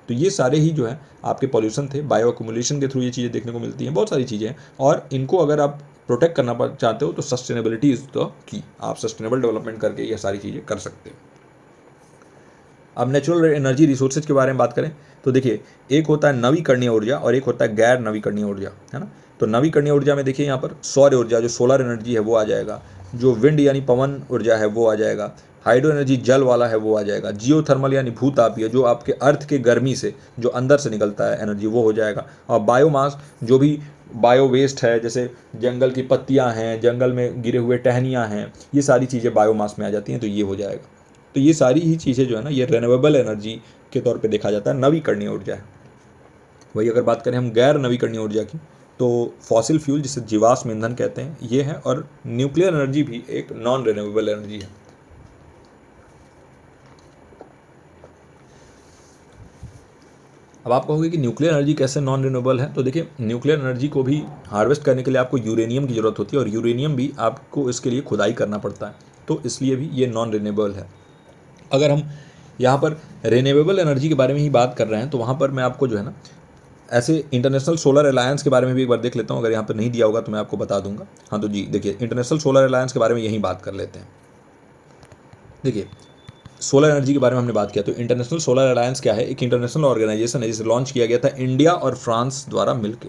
तो ये सारे ही जो है आपके पॉल्यूशन थे, बायो अक्यूमुलेशन के थ्रू ये चीज़ें देखने को मिलती हैं, बहुत सारी चीज़ें हैं। और इनको अगर आप प्रोटेक्ट करना चाहते हो तो सस्टेनेबिलिटी इज़ द की, आप सस्टेनेबल डेवलपमेंट करके ये सारी चीज़ें कर सकते हो। अब नेचुरल एनर्जी रिसोर्सेज के बारे में बात करें तो देखिए एक होता है नवीकरणीय ऊर्जा और एक होता है गैर नवीकरणीय ऊर्जा, है ना। तो नवीकरणीय ऊर्जा में देखिए यहाँ पर सौर ऊर्जा, जो सोलर एनर्जी है वो आ जाएगा, जो विंड यानी पवन ऊर्जा है वो आ जाएगा, हाइड्रो एनर्जी जल वाला है वो आ जाएगा, जियोथर्मल यानी भूतापीय, जो आपके अर्थ के गर्मी से जो अंदर से निकलता है एनर्जी, वो हो जाएगा। और बायोमास, जो भी बायो वेस्ट है, जैसे जंगल की पत्तियां हैं, जंगल में गिरे हुए टहनियाँ हैं, ये सारी चीज़ें बायोमास में आ जाती हैं, तो ये हो जाएगा। तो ये सारी ही चीज़ें जो है ना, ये रिन्यूएबल एनर्जी के तौर पे देखा जाता है, नवीकरणीय ऊर्जा है। वही अगर बात करें हम गैर नवीकरणीय ऊर्जा की, तो फॉसिल फ्यूल जिसे जीवाश्म ईंधन कहते हैं ये है, और न्यूक्लियर एनर्जी भी एक नॉन रिन्यूएबल एनर्जी है। अब आप कहोगे कि न्यूक्लियर एनर्जी कैसे नॉन रिन्यूएबल है, तो देखिए न्यूक्लियर एनर्जी को भी हार्वेस्ट करने के लिए आपको यूरेनियम की ज़रूरत होती है और यूरेनियम भी आपको इसके लिए खुदाई करना पड़ता है, तो इसलिए भी ये नॉन रिन्यूएबल है। अगर हम यहाँ पर रिन्यूएबल एनर्जी के बारे में ही बात कर रहे हैं तो वहाँ पर मैं आपको जो है ना ऐसे इंटरनेशनल सोलर अलायंस के बारे में भी एक बार देख लेता हूँ, अगर यहाँ पर नहीं दिया होगा तो मैं आपको बता दूंगा। हाँ तो जी देखिए इंटरनेशनल सोलर अलायंस के बारे में यहीं बात कर लेते हैं। देखिए सोलर एनर्जी के बारे में हमने बात किया, तो इंटरनेशनल सोलर अलायंस क्या है, एक इंटरनेशनल ऑर्गेनाइजेशन है जिसे लॉन्च किया गया था इंडिया और फ्रांस द्वारा मिलकर,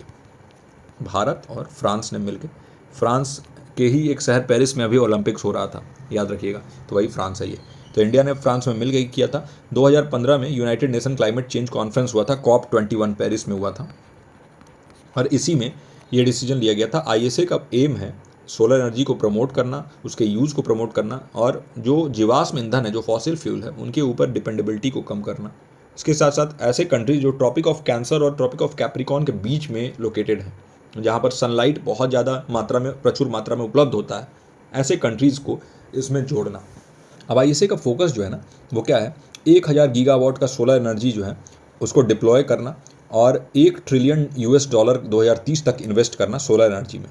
भारत और फ्रांस ने मिलकर। फ्रांस के ही एक शहर पेरिस में अभी ओलंपिक्स हो रहा था, याद रखिएगा, तो वही फ्रांस है ये। तो इंडिया ने फ्रांस में मिल गई किया था। 2015 में United nation climate change conference हुआ था, COP21 पेरिस में हुआ था, और इसी में ये डिसीजन लिया गया था। ISA का एम है सोलर एनर्जी को प्रमोट करना, उसके यूज़ को प्रमोट करना, और जो जीवाश्म ईंधन है, जो फॉसिल फ्यूल है, उनके ऊपर डिपेंडेबिलिटी को कम करना। इसके साथ साथ ऐसे कंट्रीज जो ट्रॉपिक ऑफ कैंसर और ट्रॉपिक ऑफ कैप्रिकॉन के बीच में लोकेटेड हैं, जहाँ पर सनलाइट बहुत ज़्यादा मात्रा में, प्रचुर मात्रा में उपलब्ध होता है, ऐसे कंट्रीज़ को इसमें जोड़ना। अब ISA का फोकस जो है ना, वो क्या है, 1000 गीगावाट का सोलर एनर्जी जो है उसको डिप्लॉय करना और $1 ट्रिलियन 2030 तक इन्वेस्ट करना सोलर एनर्जी में।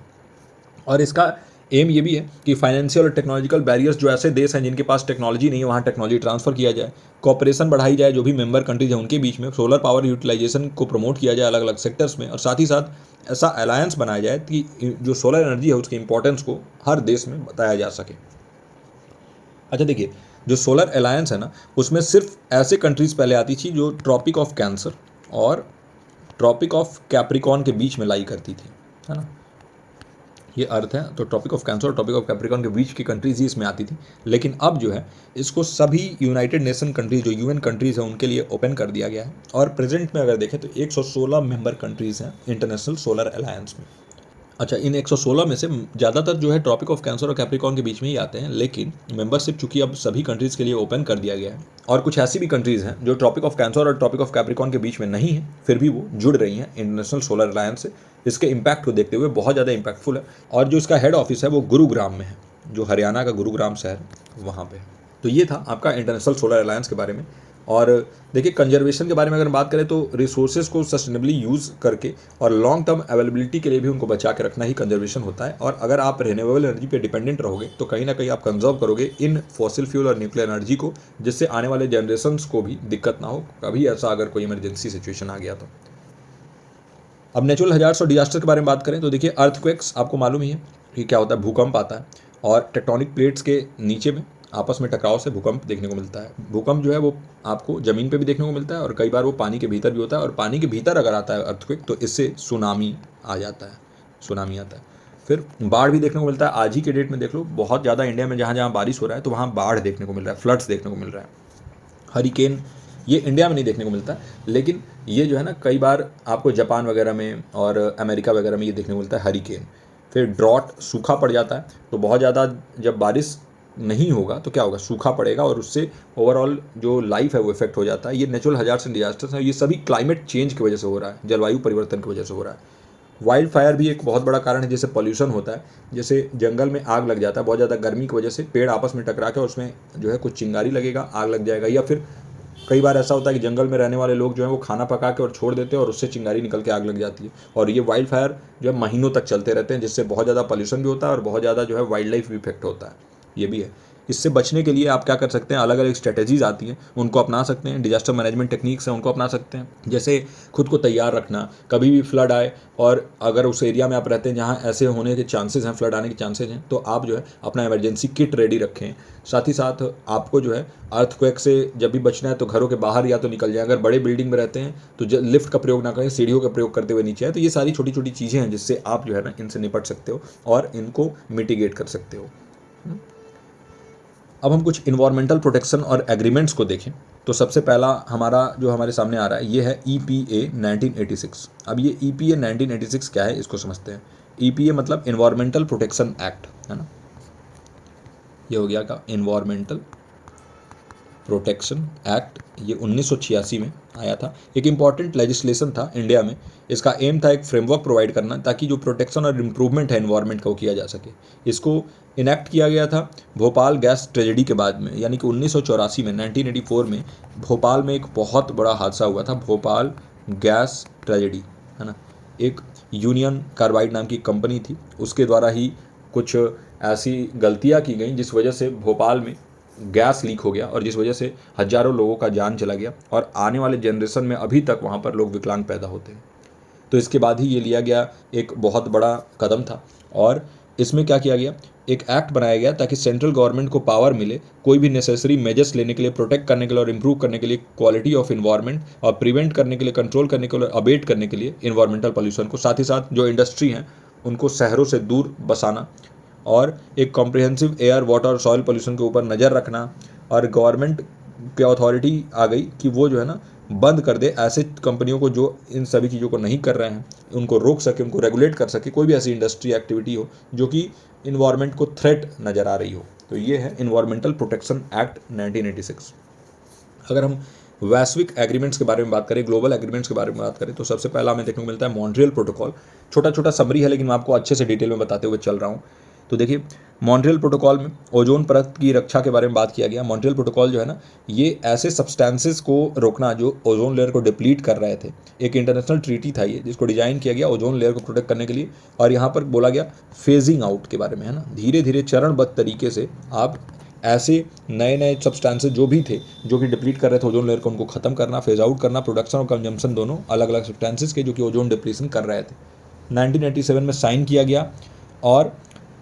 और इसका एम ये भी है कि फाइनेंशियल और टेक्नोलॉजिकल बैरियर्स, जो ऐसे देश हैं जिनके पास टेक्नोलॉजी नहीं है, वहाँ टेक्नोलॉजी ट्रांसफ़र किया जाए, कॉपरेशन बढ़ाई जाए जो भी मेंबर कंट्रीज हैं उनके बीच में, सोलर पावर यूटिलाइजेशन को प्रमोट किया जाए अलग अलग सेक्टर्स में, और साथ ही साथ ऐसा अलायंस बनाया जाए कि जो सोलर एनर्जी है उसकी इंपॉर्टेंस को हर देश में बताया जा सके। अच्छा देखिए, जो सोलर अलायंस है ना, उसमें सिर्फ ऐसे कंट्रीज़ पहले आती थी जो ट्रॉपिक ऑफ कैंसर और ट्रॉपिक ऑफ कैप्रिकॉन के बीच में लाई करती थी, है ना, ये अर्थ है। तो ट्रॉपिक ऑफ कैंसर और ट्रॉपिक ऑफ कैप्रिकॉन के बीच की कंट्रीज ही इसमें आती थी। लेकिन अब जो है इसको सभी यूनाइटेड नेशन कंट्रीज, जो UN कंट्रीज़ हैं, उनके लिए ओपन कर दिया गया है। और प्रेजेंट में अगर देखें तो 116 मेंबर कंट्रीज़ हैं इंटरनेशनल सोलर अलायंस में। अच्छा, इन 116 में से ज़्यादातर जो है ट्रॉपिक ऑफ कैंसर और कैप्रिकॉन के बीच में ही आते हैं, लेकिन मेंबरशिप चूंकि अब सभी कंट्रीज़ के लिए ओपन कर दिया गया है, और कुछ ऐसी भी कंट्रीज़ हैं जो ट्रॉपिक ऑफ कैंसर और ट्रॉपिक ऑफ कैप्रिकॉन के बीच में नहीं है, फिर भी वो जुड़ रही हैं इंटरनेशनल सोलर अलायंस से। इसके इम्पैक्ट को देखते हुए बहुत ज़्यादा इम्पैक्टफुल है। और जो इसका हेड ऑफिस है वो गुरुग्राम में है, जो हरियाणा का गुरुग्राम शहर वहाँ पर है। तो ये था आपका इंटरनेशनल सोलर अलायंस के बारे में। और देखिए, कंजर्वेशन के बारे में अगर बात करें तो रिसोर्सेज को सस्टेनेबली यूज़ करके और लॉन्ग टर्म अवेलेबिलिटी के लिए भी उनको बचा के रखना ही कंजर्वेशन होता है। और अगर आप रिन्यूएबल एनर्जी पे डिपेंडेंट रहोगे तो कहीं ना कहीं आप कंजर्व करोगे इन फॉसिल फ्यूल और न्यूक्लियर एनर्जी को, जिससे आने वाले जनरेशन्स को भी दिक्कत ना हो कभी ऐसा अगर कोई इमरजेंसी सिचुएशन आ गया तो। अब नेचुरल हजार्ड्स और डिजास्टर के बारे में बात करें तो देखिए, अर्थक्वेक्स आपको मालूम ही है कि क्या होता है, भूकंप आता है, और टेक्टोनिक प्लेट्स के नीचे में आपस में टकराव से भूकंप देखने को मिलता है। भूकंप जो है वो आपको ज़मीन पे भी देखने को मिलता है, और कई बार वो पानी के भीतर भी होता है, और पानी के भीतर अगर आता है अर्थक्वेक तो इससे सुनामी आ जाता है, सुनामी आता है। फिर बाढ़ भी देखने को मिलता है। आज ही के डेट में देख लो, बहुत ज़्यादा इंडिया में जहाँ जहाँ बारिश हो रहा है तो वहाँ बाढ़ देखने को मिल रहा है, फ्लड्स देखने को मिल रहा है। हरिकेन ये इंडिया में नहीं देखने को मिलता, लेकिन ये जो है ना, कई बार आपको जापान वगैरह में और अमेरिका वगैरह में ये देखने को मिलता है, हरिकेन। फिर ड्रॉट, सूखा पड़ जाता है। तो बहुत ज़्यादा जब बारिश नहीं होगा तो क्या होगा, सूखा पड़ेगा, और उससे ओवरऑल जो लाइफ है वो इफेक्ट हो जाता है। ये नेचुरल हजार्ड्स एंड डिजास्टर्स हैं, ये सभी क्लाइमेट चेंज की वजह से हो रहा है, जलवायु परिवर्तन की वजह से हो रहा है। वाइल्ड फायर भी एक बहुत बड़ा कारण है, जैसे पॉल्यूशन होता है, जैसे जंगल में आग लग जाता है बहुत ज़्यादा गर्मी की वजह से, पेड़ आपस में टकरा के उसमें जो है कुछ चिंगारी लगेगा, आग लग जाएगा। या फिर कई बार ऐसा होता है कि जंगल में रहने वाले लोग जो है वो खाना पका के और छोड़ देते हैं और उससे चिंगारी निकल के आग लग जाती है, और ये वाइल्ड फायर जो है महीनों तक चलते रहते हैं, जिससे बहुत ज़्यादा पॉल्यूशन भी होता है और बहुत ज़्यादा जो है वाइल्ड लाइफ भी इफेक्ट होता है, ये भी है। इससे बचने के लिए आप क्या कर सकते हैं, अलग अलग स्ट्रेटेजीज आती हैं, उनको अपना सकते हैं। डिजास्टर मैनेजमेंट टेक्निक्स हैं, उनको अपना सकते हैं, जैसे खुद को तैयार रखना, कभी भी फ्लड आए, और अगर उस एरिया में आप रहते हैं जहाँ ऐसे होने के चांसेस हैं, फ्लड आने के चांसेस हैं, तो आप जो है अपना इमरजेंसी किट रेडी रखें। साथ ही साथ आपको जो है अर्थक्वेक से जब भी बचना है तो घरों के बाहर या तो निकल जाए, अगर बड़े बिल्डिंग में रहते हैं तो लिफ्ट का प्रयोग ना करें, सीढ़ियों का प्रयोग करते हुए नीचे आए। तो ये सारी छोटी छोटी चीज़ें हैं जिससे आप जो है ना इनसे निपट सकते हो और इनको मिटिगेट कर सकते हो। अब हम कुछ इन्वायरमेंटल प्रोटेक्शन और एग्रीमेंट्स को देखें तो सबसे पहला हमारा जो हमारे सामने आ रहा है ये है EPA 1986। अब ये EPA 1986 क्या है इसको समझते हैं। EPA मतलब इन्वायरमेंटल प्रोटेक्शन एक्ट, है ना, ये हो गया का इन्वायरमेंटल प्रोटेक्शन एक्ट। ये 1986 में आया था, एक इम्पॉर्टेंट लेजिस्लेशन था इंडिया में। इसका एम था एक फ्रेमवर्क प्रोवाइड करना ताकि जो प्रोटेक्शन और इम्प्रूवमेंट है इन्वायरमेंट का वो किया जा सके। इसको इनेक्ट किया गया था भोपाल गैस ट्रेजेडी के बाद में, यानी कि 1984 में, 1984 में भोपाल में एक बहुत बड़ा हादसा हुआ था, भोपाल गैस ट्रेजेडी, है ना। एक यूनियन कार्बाइड नाम की कंपनी थी, उसके द्वारा ही कुछ ऐसी गलतियाँ की गई जिस वजह से भोपाल में गैस लीक हो गया और जिस वजह से हजारों लोगों का जान चला गया, और आने वाले जनरेशन में अभी तक वहाँ पर लोग विकलांग पैदा होते हैं। तो इसके बाद ही ये लिया गया एक बहुत बड़ा कदम था, और इसमें क्या किया गया, एक एक्ट बनाया गया ताकि सेंट्रल गवर्नमेंट को पावर मिले कोई भी नेसेसरी मेजर्स लेने के लिए, प्रोटेक्ट करने के लिए और इम्प्रूव करने के लिए क्वालिटी ऑफ इन्वायरमेंट, और प्रिवेंट करने के लिए, कंट्रोल करने के लिए, अबेट करने के लिए इन्वायरमेंटल पॉल्यूशन को। साथ ही साथ जो इंडस्ट्री हैं उनको शहरों से दूर बसाना, और एक कॉम्प्रिहेंसिव एयर वाटर और सॉइल पोल्यूशन के ऊपर नज़र रखना, और गवर्नमेंट की अथॉरिटी आ गई कि वो जो है ना बंद कर दे ऐसे कंपनियों को जो इन सभी चीज़ों को नहीं कर रहे हैं, उनको रोक सके, उनको रेगुलेट कर सके, कोई भी ऐसी इंडस्ट्री एक्टिविटी हो जो कि इन्वायरमेंट को थ्रेट नज़र आ रही हो। तो ये है इन्वायरमेंटल प्रोटेक्शन एक्ट 1986। अगर हम वैश्विक एग्रीमेंट्स के बारे में बात करें, ग्लोबल एग्रीमेंट्स के बारे में बात करें, तो सबसे पहला हमें देखने को मिलता है मॉन्ट्रियल प्रोटोकॉल। छोटा छोटा समरी है लेकिन मैं आपको अच्छे से डिटेल में बताते हुए चल रहा हूँ। तो देखिए, मॉन्ट्रियल प्रोटोकॉल में ओजोन परत की रक्षा के बारे में बात किया गया। मॉन्ट्रियल प्रोटोकॉल जो है ना, ये ऐसे सब्सटेंसेस को रोकना जो ओजोन लेयर को डिप्लीट कर रहे थे। एक इंटरनेशनल ट्रीटी था ये, जिसको डिजाइन किया गया ओजोन लेयर को प्रोटेक्ट करने के लिए। और यहाँ पर बोला गया फेजिंग आउट के बारे में, है ना, धीरे धीरे चरणबद्ध तरीके से आप ऐसे नए नए सब्सटेंसेस जो भी थे जो कि डिप्लीट कर रहे थे ओजोन लेयर को, उनको खत्म करना, फेज आउट करना, प्रोडक्शन और कंजम्पशन दोनों अलग अलग सब्सटेंसेस के जो कि ओजोन डिप्लीशन कर रहे थे। 1987 में साइन किया गया। और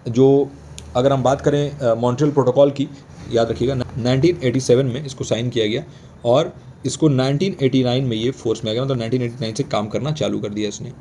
जो अगर हम बात करें मॉन्ट्रियल प्रोटोकॉल की, याद रखिएगा 1987 में इसको साइन किया गया और इसको 1989 में ये फोर्स में आ गया, मतलब 1989 से काम करना चालू कर दिया इसने।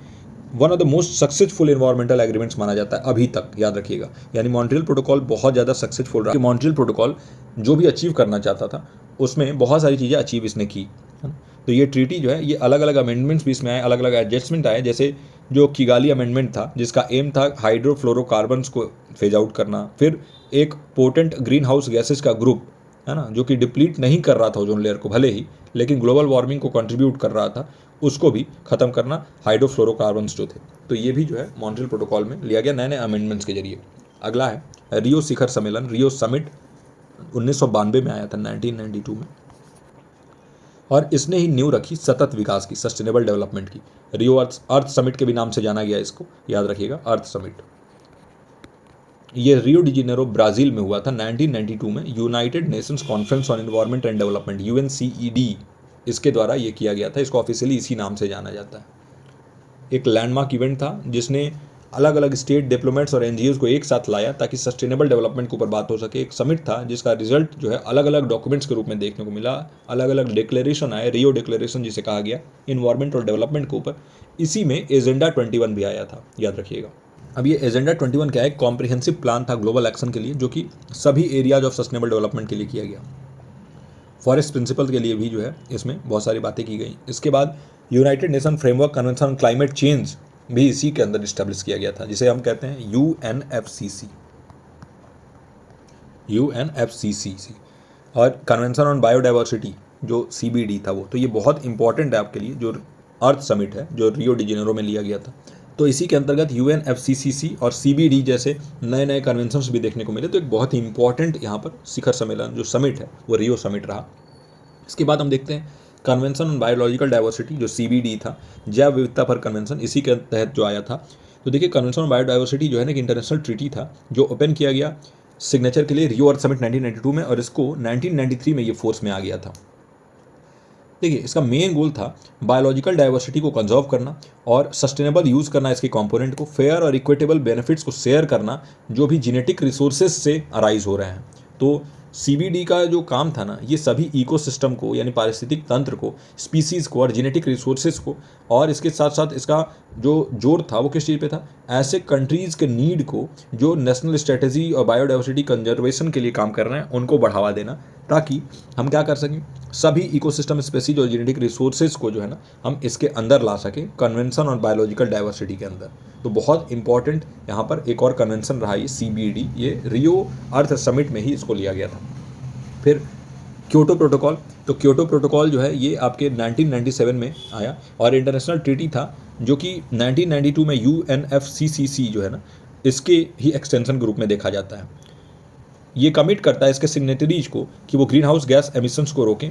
One of the most successful environmental agreements माना जाता है अभी तक, याद रखिएगा। यानी मॉन्ट्रियल प्रोटोकॉल बहुत ज़्यादा सक्सेसफुल रहा। मॉन्ट्रियल प्रोटोकॉल जो भी अचीव करना चाहता था उसमें बहुत सारी चीज़ें अचीव इसने की, है ना। तो ये ट्रीटी जो है, ये अलग अलग अमेंडमेंट्स भी इसमें आए, अलग अलग एडजस्टमेंट आए। जैसे जो किगाली अमेंडमेंट था, जिसका एम था हाइड्रोफ्लोरोकार्बन्स को फेज आउट करना। फिर एक पोटेंट ग्रीन हाउस गैसेज का ग्रुप, है ना, जो कि डिप्लीट नहीं कर रहा था ओजोन लेयर को भले ही, लेकिन ग्लोबल वार्मिंग को कंट्रीब्यूट कर रहा था, उसको भी खत्म करना, हाइड्रोफ्लोरोकार्बन्स जो थे। तो ये भी जो है मॉन्ट्रियल प्रोटोकॉल में लिया गया नए नए अमेंडमेंट्स के जरिए। अगला है रियो शिखर सम्मेलन, रियो समिट 1992 में आया था, 1992 में। और इसने ही नींव रखी सतत विकास की, सस्टेनेबल डेवलपमेंट की। रियो अर्थ समिट के भी नाम से जाना गया इसको, याद रखिएगा, अर्थ समिट। ये रियो डी जेनेरो ब्राज़ील में हुआ था 1992 में। United Nations conference on environment and development, UNCED, इसके द्वारा ये किया गया था। इसको ऑफिशियली इसी नाम से जाना जाता है। एक लैंडमार्क इवेंट था जिसने अलग अलग स्टेट डिप्लोमेट्स और NGOs को एक साथ लाया ताकि सस्टेनेबल डेवलपमेंट के ऊपर बात हो सके। एक समिट था जिसका रिजल्ट जो है अलग अलग डॉक्यूमेंट्स के रूप में देखने को मिला, अलग अलग डिक्लेरेशन आए, रियो डिक्लेरेशन जिसे कहा गया, इन्वायरमेंट और डेवलपमेंट के ऊपर। इसी में एजेंडा 21 भी आया था, याद रखिएगा। अब ये एजेंडा 21 क्या है? कॉम्प्रिहेंसिव प्लान था ग्लोबल एक्शन के लिए, जो कि सभी एरियाज ऑफ सस्टेनेबल डेवलपमेंट के लिए किया गया। फॉरेस्ट प्रिंसिपल के लिए भी जो है इसमें बहुत सारी बातें की गई। इसके बाद United nation framework convention on climate change भी इसी के अंदर इस्टेब्लिश किया गया था, जिसे हम कहते हैं UNFCCC। और कन्वेंशन ऑन बायोडाइवर्सिटी जो CBD था वो, तो ये बहुत इंपॉर्टेंट है आपके लिए, जो अर्थ समिट है जो रियो डी जेनेरो में लिया गया था। तो इसी के अंतर्गत UNFCCC और CBD जैसे नए नए कन्वेंशंस भी देखने को मिले। तो एक बहुत ही इंपॉर्टेंट यहाँ पर शिखर सम्मेलन जो समिट है वो रियो समिट रहा। इसके बाद हम देखते हैं कन्वेंशन ऑन बायोलॉजिकल डाइवर्सिटी जो CBD था, जैव विविधता पर कन्वेंशन, इसी के तहत जो आया था। तो देखिए, कन्वेंशन ऑन बायोडाइवर्सिटी जो है ना, एक इंटरनेशनल ट्रीटी था जो ओपन किया गया सिग्नेचर के लिए रियो अर्थ समिट 1992 में, और इसको 1993 में ये फोर्स में आ गया था। देखिए, इसका मेन गोल था बायोलॉजिकल डाइवर्सिटी को कंजर्व करना और सस्टेनेबल यूज़ करना इसके कंपोनेंट को, फेयर और इक्विटेबल बेनिफिट्स को शेयर करना जो भी जेनेटिक रिसोर्सेज से अराइज हो रहे हैं। तो CBD का जो काम था ना, ये सभी इकोसिस्टम को, यानी पारिस्थितिक तंत्र को, स्पीसीज़ को और जेनेटिक रिसोर्सेज को, और इसके साथ साथ इसका जो जोर था वो किस चीज़ पे था? ऐसे कंट्रीज़ के नीड को जो नेशनल स्ट्रेटेजी और बायोडाइवर्सिटी कंजर्वेशन के लिए काम कर रहे हैं उनको बढ़ावा देना, ताकि हम क्या कर सकें, सभी इकोसिस्टम स्पेसीज और जेनेटिक रिसोर्सेज को जो है ना हम इसके अंदर ला सकें, कन्वेंशन ऑन बायोलॉजिकल डाइवर्सिटी के अंदर। तो बहुत इंपॉर्टेंट यहाँ पर एक और कन्वेंशन रहा ये CBD, ये रियो अर्थ समिट में ही इसको लिया गया था। फिर क्योटो प्रोटोकॉल, तो क्योटो प्रोटोकॉल जो है ये आपके 1997 में आया और इंटरनेशनल ट्रीटी था जो कि 1992 में UNFCCC जो है ना, इसके ही एक्सटेंशन के रूप में देखा जाता है। ये कमिट करता है इसके सिग्नेटरीज को कि वो ग्रीन हाउस गैस एमिशंस को रोकें,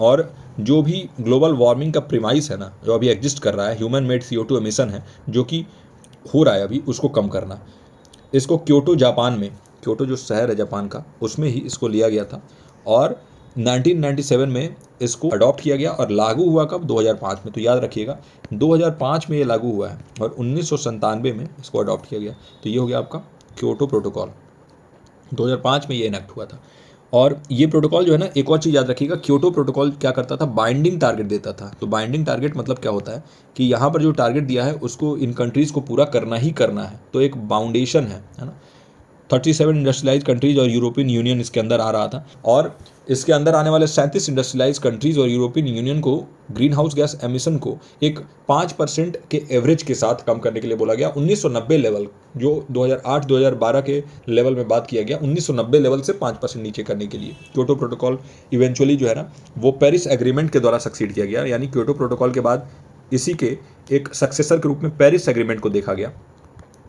और जो भी ग्लोबल वार्मिंग का प्रीमाइस है ना, जो अभी एग्जिस्ट कर रहा है, ह्यूमन मेड CO2 एमिशन है जो कि हो रहा है अभी, उसको कम करना। इसको क्योटो, जापान में, क्योटो जो शहर है जापान का, उसमें ही इसको लिया गया था और 1997 में इसको अडॉप्ट किया गया और लागू हुआ कब? 2005 में। तो याद रखिएगा 2005 में ये लागू हुआ है और 1997 में इसको अडॉप्ट किया गया। तो ये हो गया आपका क्योटो प्रोटोकॉल, 2005 में ये इनेक्ट हुआ था। और ये प्रोटोकॉल जो है ना, एक और चीज़ याद रखिएगा, क्योटो प्रोटोकॉल क्या करता था? बाइंडिंग टारगेट देता था। तो बाइंडिंग टारगेट मतलब क्या होता है कि यहाँ पर जो टारगेट दिया है उसको इन कंट्रीज़ को पूरा करना ही करना है। तो एक बाउंडेशन है ना। 37 इंडस्ट्रियलाइज कंट्रीज और यूरोपियन यूनियन इसके अंदर आ रहा था, और इसके अंदर आने वाले 37 इंडस्ट्रियलाइज कंट्रीज और यूरोपियन यूनियन को ग्रीन हाउस गैस एमिशन को एक 5% के एवरेज के साथ कम करने के लिए बोला गया। 1990 लेवल, जो 2008-2012 के लेवल में बात किया गया, 1990 लेवल से 5% नीचे करने के लिए क्योटो प्रोटोकॉल इवेंचुअली जो है ना वो पेरिस एग्रीमेंट के द्वारा सक्सीड किया गया। यानी क्योटो प्रोटोकॉल के बाद इसी के एक सक्सेसर के रूप में पेरिस एग्रीमेंट को देखा गया,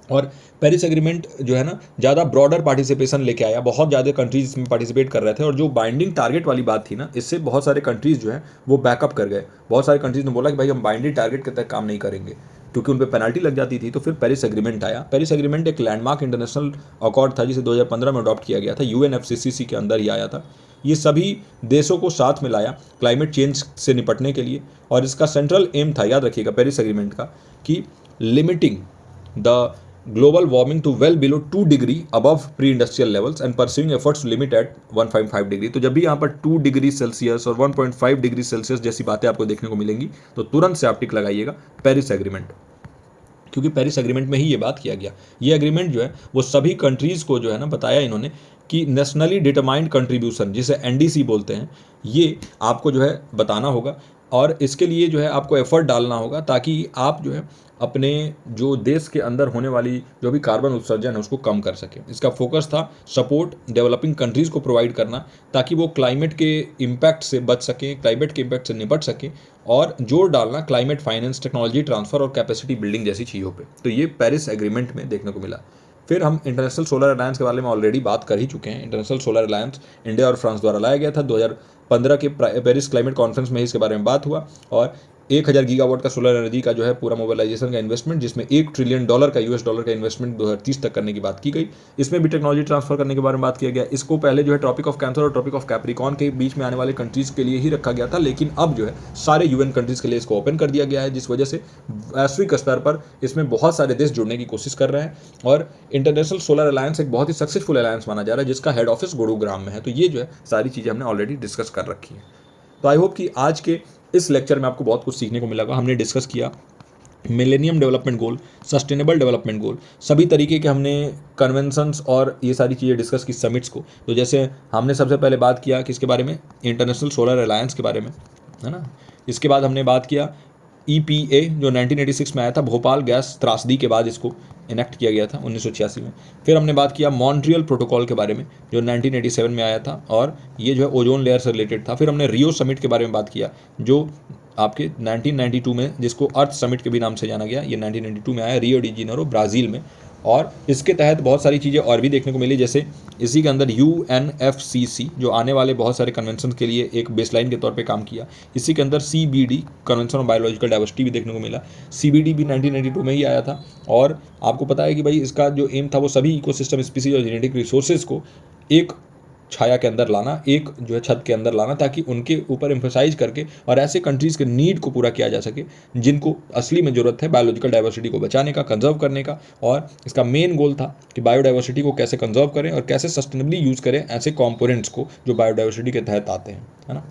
और पेरिस एग्रीमेंट जो है ना ज़्यादा ब्रॉडर पार्टिसिपेशन लेके आया, बहुत ज़्यादा कंट्रीज इसमें पार्टिसिपेट कर रहे थे, और जो बाइंडिंग टारगेट वाली बात थी ना, इससे बहुत सारे कंट्रीज जो है वो बैकअप कर गए। बहुत सारे कंट्रीज ने बोला कि भाई हम बाइंडिंग टारगेट के तहत काम नहीं करेंगे, क्योंकि उन पर पेनल्टी लग जाती थी। तो फिर पेरिस एग्रीमेंट आया। पेरिस एग्रीमेंट एक लैंडमार्क इंटरनेशनल अकॉर्ड था जिसे 2015 में अडॉप्ट किया गया था, UNFCCC के अंदर ही आया था। ये सभी देशों को साथ में लाया क्लाइमेट चेंज से निपटने के लिए, और इसका सेंट्रल एम था, याद रखिएगा, पेरिस एग्रीमेंट का, कि limiting the global warming to well below 2 degree above pre industrial levels and pursuing efforts to limit at 1.5 degree. तो जब भी यहाँ पर 2 डिग्री सेल्सियस और 1.5 डिग्री सेल्सियस जैसी बातें आपको देखने को मिलेंगी तो तुरंत से आप टिक लगाइएगा पेरिस एग्रीमेंट, क्योंकि पेरिस एग्रीमेंट में ही ये बात किया गया। ये एग्रीमेंट जो है वो सभी कंट्रीज़ को जो है ना बताया इन्होंने कि नेशनली डिटरमाइंड कंट्रीब्यूशन, जिसे NDC बोलते हैं, ये आपको जो है बताना होगा, और इसके लिए जो है आपको एफर्ट डालना होगा ताकि आप जो है अपने जो देश के अंदर होने वाली जो भी कार्बन उत्सर्जन है उसको कम कर सकें। इसका फोकस था सपोर्ट डेवलपिंग कंट्रीज़ को प्रोवाइड करना ताकि वो क्लाइमेट के इम्पैक्ट से बच सकें, क्लाइमेट के इम्पैक्ट से निपट सकें, और जोर डालना क्लाइमेट फाइनेंस, टेक्नोलॉजी ट्रांसफ़र और कैपेसिटी बिल्डिंग जैसी चीज़ों पे। तो ये पेरिस एग्रीमेंट में देखने को मिला। फिर हम इंटरनेशनल सोलर अलायंस के बारे में ऑलरेडी बात कर ही चुके हैं। इंटरनेशनल सोलर अलायंस इंडिया और फ्रांस द्वारा लाया गया था। 2015 के पेरिस क्लाइमेट कॉन्फ्रेंस में इसके बारे में बात हुआ, और 1000 गीगावाट का सोलर एनर्जी का जो है पूरा मोबिलाइजेशन का इन्वेस्टमेंट, जिसमें $1 ट्रिलियन का US डॉलर का इन्वेस्टमेंट 2030 तक करने की बात की गई। इसमें भी टेक्नोलॉजी ट्रांसफर करने के बारे में बात किया गया। इसको पहले जो है ट्रॉपिक ऑफ कैंसर और ट्रॉपिक ऑफ कैप्रिकॉन के बीच में आने वाले कंट्रीज़ के लिए ही रखा गया था, लेकिन अब जो है सारे UN कंट्रीज़ के लिए इसको ओपन कर दिया गया है, जिस वजह से वैश्विक स्तर पर इसमें बहुत सारे देश जुड़ने की कोशिश कर रहे हैं। और इंटरनेशनल सोलर अलायंस एक बहुत ही सक्सेसफुल अलायंस माना जा रहा है, जिसका हेड ऑफिस गुरुग्राम में है। तो ये जो है सारी चीज़ें हमने ऑलरेडी डिस्कस कर रखी है। तो आई होप कि आज के इस लेक्चर में आपको बहुत कुछ सीखने को मिलेगा। हमने डिस्कस किया millennium development goal, sustainable development goal, सभी तरीके के हमने कन्वेंशंस और ये सारी चीज़ें डिस्कस की समिट्स को। तो जैसे हमने सबसे पहले बात किया किसके बारे में, इंटरनेशनल सोलर अलायंस के बारे में, है ना। इसके बाद हमने बात किया EPA जो 1986 में आया था, भोपाल गैस त्रासदी के बाद इसको इनेक्ट किया गया था 1986 में। फिर हमने बात किया मॉन्ट्रियल प्रोटोकॉल के बारे में जो 1987 में आया था, और ये जो है ओजोन लेयर से रिलेटेड था। फिर हमने रियो समिट के बारे में बात किया जो आपके 1992 में, जिसको अर्थ समिट के भी नाम से जाना गया, ये 1992 में आया रियो डी जेनेरो ब्राज़ील में। और इसके तहत बहुत सारी चीज़ें और भी देखने को मिली, जैसे इसी के अंदर UNFCCC जो आने वाले बहुत सारे कन्वेंशन के लिए एक बेसलाइन के तौर पे काम किया। इसी के अंदर CBD convention on biological diversity भी देखने को मिला। CBD भी 1992 में ही आया था, और आपको पता है कि भाई इसका जो एम था वो सभी इकोसिस्टम स्पीसीज और जेनेटिक रिसोर्सेज को एक छाया के अंदर लाना, एक जो है छत के अंदर लाना, ताकि उनके ऊपर एम्फसाइज करके और ऐसे कंट्रीज़ के नीड को पूरा किया जा सके जिनको असली में ज़रूरत है बायोलॉजिकल डाइवर्सिटी को बचाने का, कंजर्व करने का। और इसका मेन गोल था कि बायोडाइवर्सिटी को कैसे कंजर्व करें और कैसे सस्टेनेबली यूज़ करें ऐसे कॉम्पोनेंट्स को जो बायोडाइवर्सिटी के तहत आते हैं, है ना।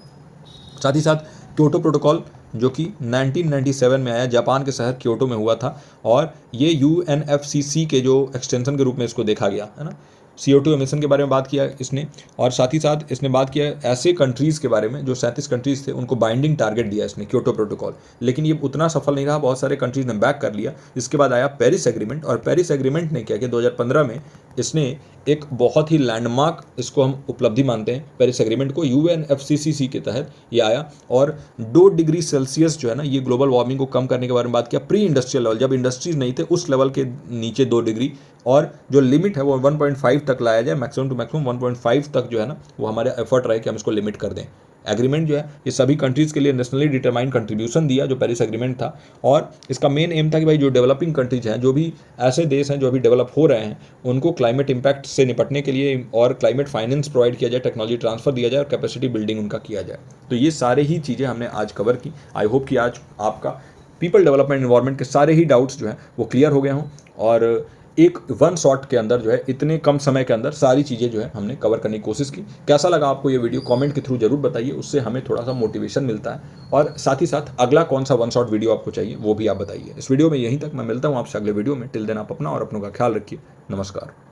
साथ ही साथ क्योटो प्रोटोकॉल जो कि 1997 में आया, जापान के शहर क्योटो में हुआ था, और ये UNFCCC के जो एक्सटेंशन के रूप में इसको देखा गया, है ना। CO2 एमिशन के बारे में बात किया इसने, और साथ ही साथ इसने बात किया ऐसे कंट्रीज़ के बारे में जो 37 कंट्रीज़ थे, उनको बाइंडिंग टारगेट दिया इसने क्योटो प्रोटोकॉल। लेकिन ये उतना सफल नहीं रहा, बहुत सारे कंट्रीज़ ने बैक कर लिया। इसके बाद आया पेरिस एग्रीमेंट, और पेरिस एग्रीमेंट ने क्या किया 2015 में इसने एक बहुत ही लैंडमार्क, इसको हम उपलब्धि मानते हैं पेरिस एग्रीमेंट को, UNFCCC के तहत ये आया, और 2 डिग्री सेल्सियस जो है ना, ये ग्लोबल वार्मिंग को कम करने के बारे में बात किया। प्री इंडस्ट्रियल लेवल, जब इंडस्ट्रीज नहीं थे उस लेवल के नीचे 2 डिग्री, और जो लिमिट है वो 1.5 तक लाया जाए, मैक्सिमम टू मैक्सिमम 1.5 तक जो है ना वो हमारे एफर्ट रहे कि हम इसको लिमिट कर दें। एग्रीमेंट जो है ये सभी कंट्रीज़ के लिए नेशनली डिटरमाइंड कंट्रीब्यूशन दिया जो पेरिस एग्रीमेंट था, और इसका मेन एम था कि भाई जो डेवलपिंग कंट्रीज हैं, जो भी ऐसे देश हैं जो अभी डेवलप हो रहे हैं, उनको क्लाइमेट इम्पैक्ट से निपटने के लिए और क्लाइमेट फाइनेंस प्रोवाइड किया जाए, टेक्नोलॉजी ट्रांसफर दिया जाए और कैपेसिटी बिल्डिंग उनका किया जाए। तो ये सारे ही चीज़ें हमने आज कवर की। आई होप कि आज आपका पीपल डेवलपमेंट एनवायरनमेंट के सारे ही डाउट्स जो हैं वो क्लियर हो गए हों, और एक वन शॉट के अंदर जो है इतने कम समय के अंदर सारी चीज़ें जो है हमने कवर करने की कोशिश की। कैसा लगा आपको ये वीडियो, कमेंट के थ्रू जरूर बताइए, उससे हमें थोड़ा सा मोटिवेशन मिलता है। और साथ ही साथ अगला कौन सा वन शॉट वीडियो आपको चाहिए वो भी आप बताइए। इस वीडियो में यहीं तक, मैं मिलता हूँ आपसे अगले वीडियो में। टिल देन आप अपना और अपनों का ख्याल रखिए। नमस्कार।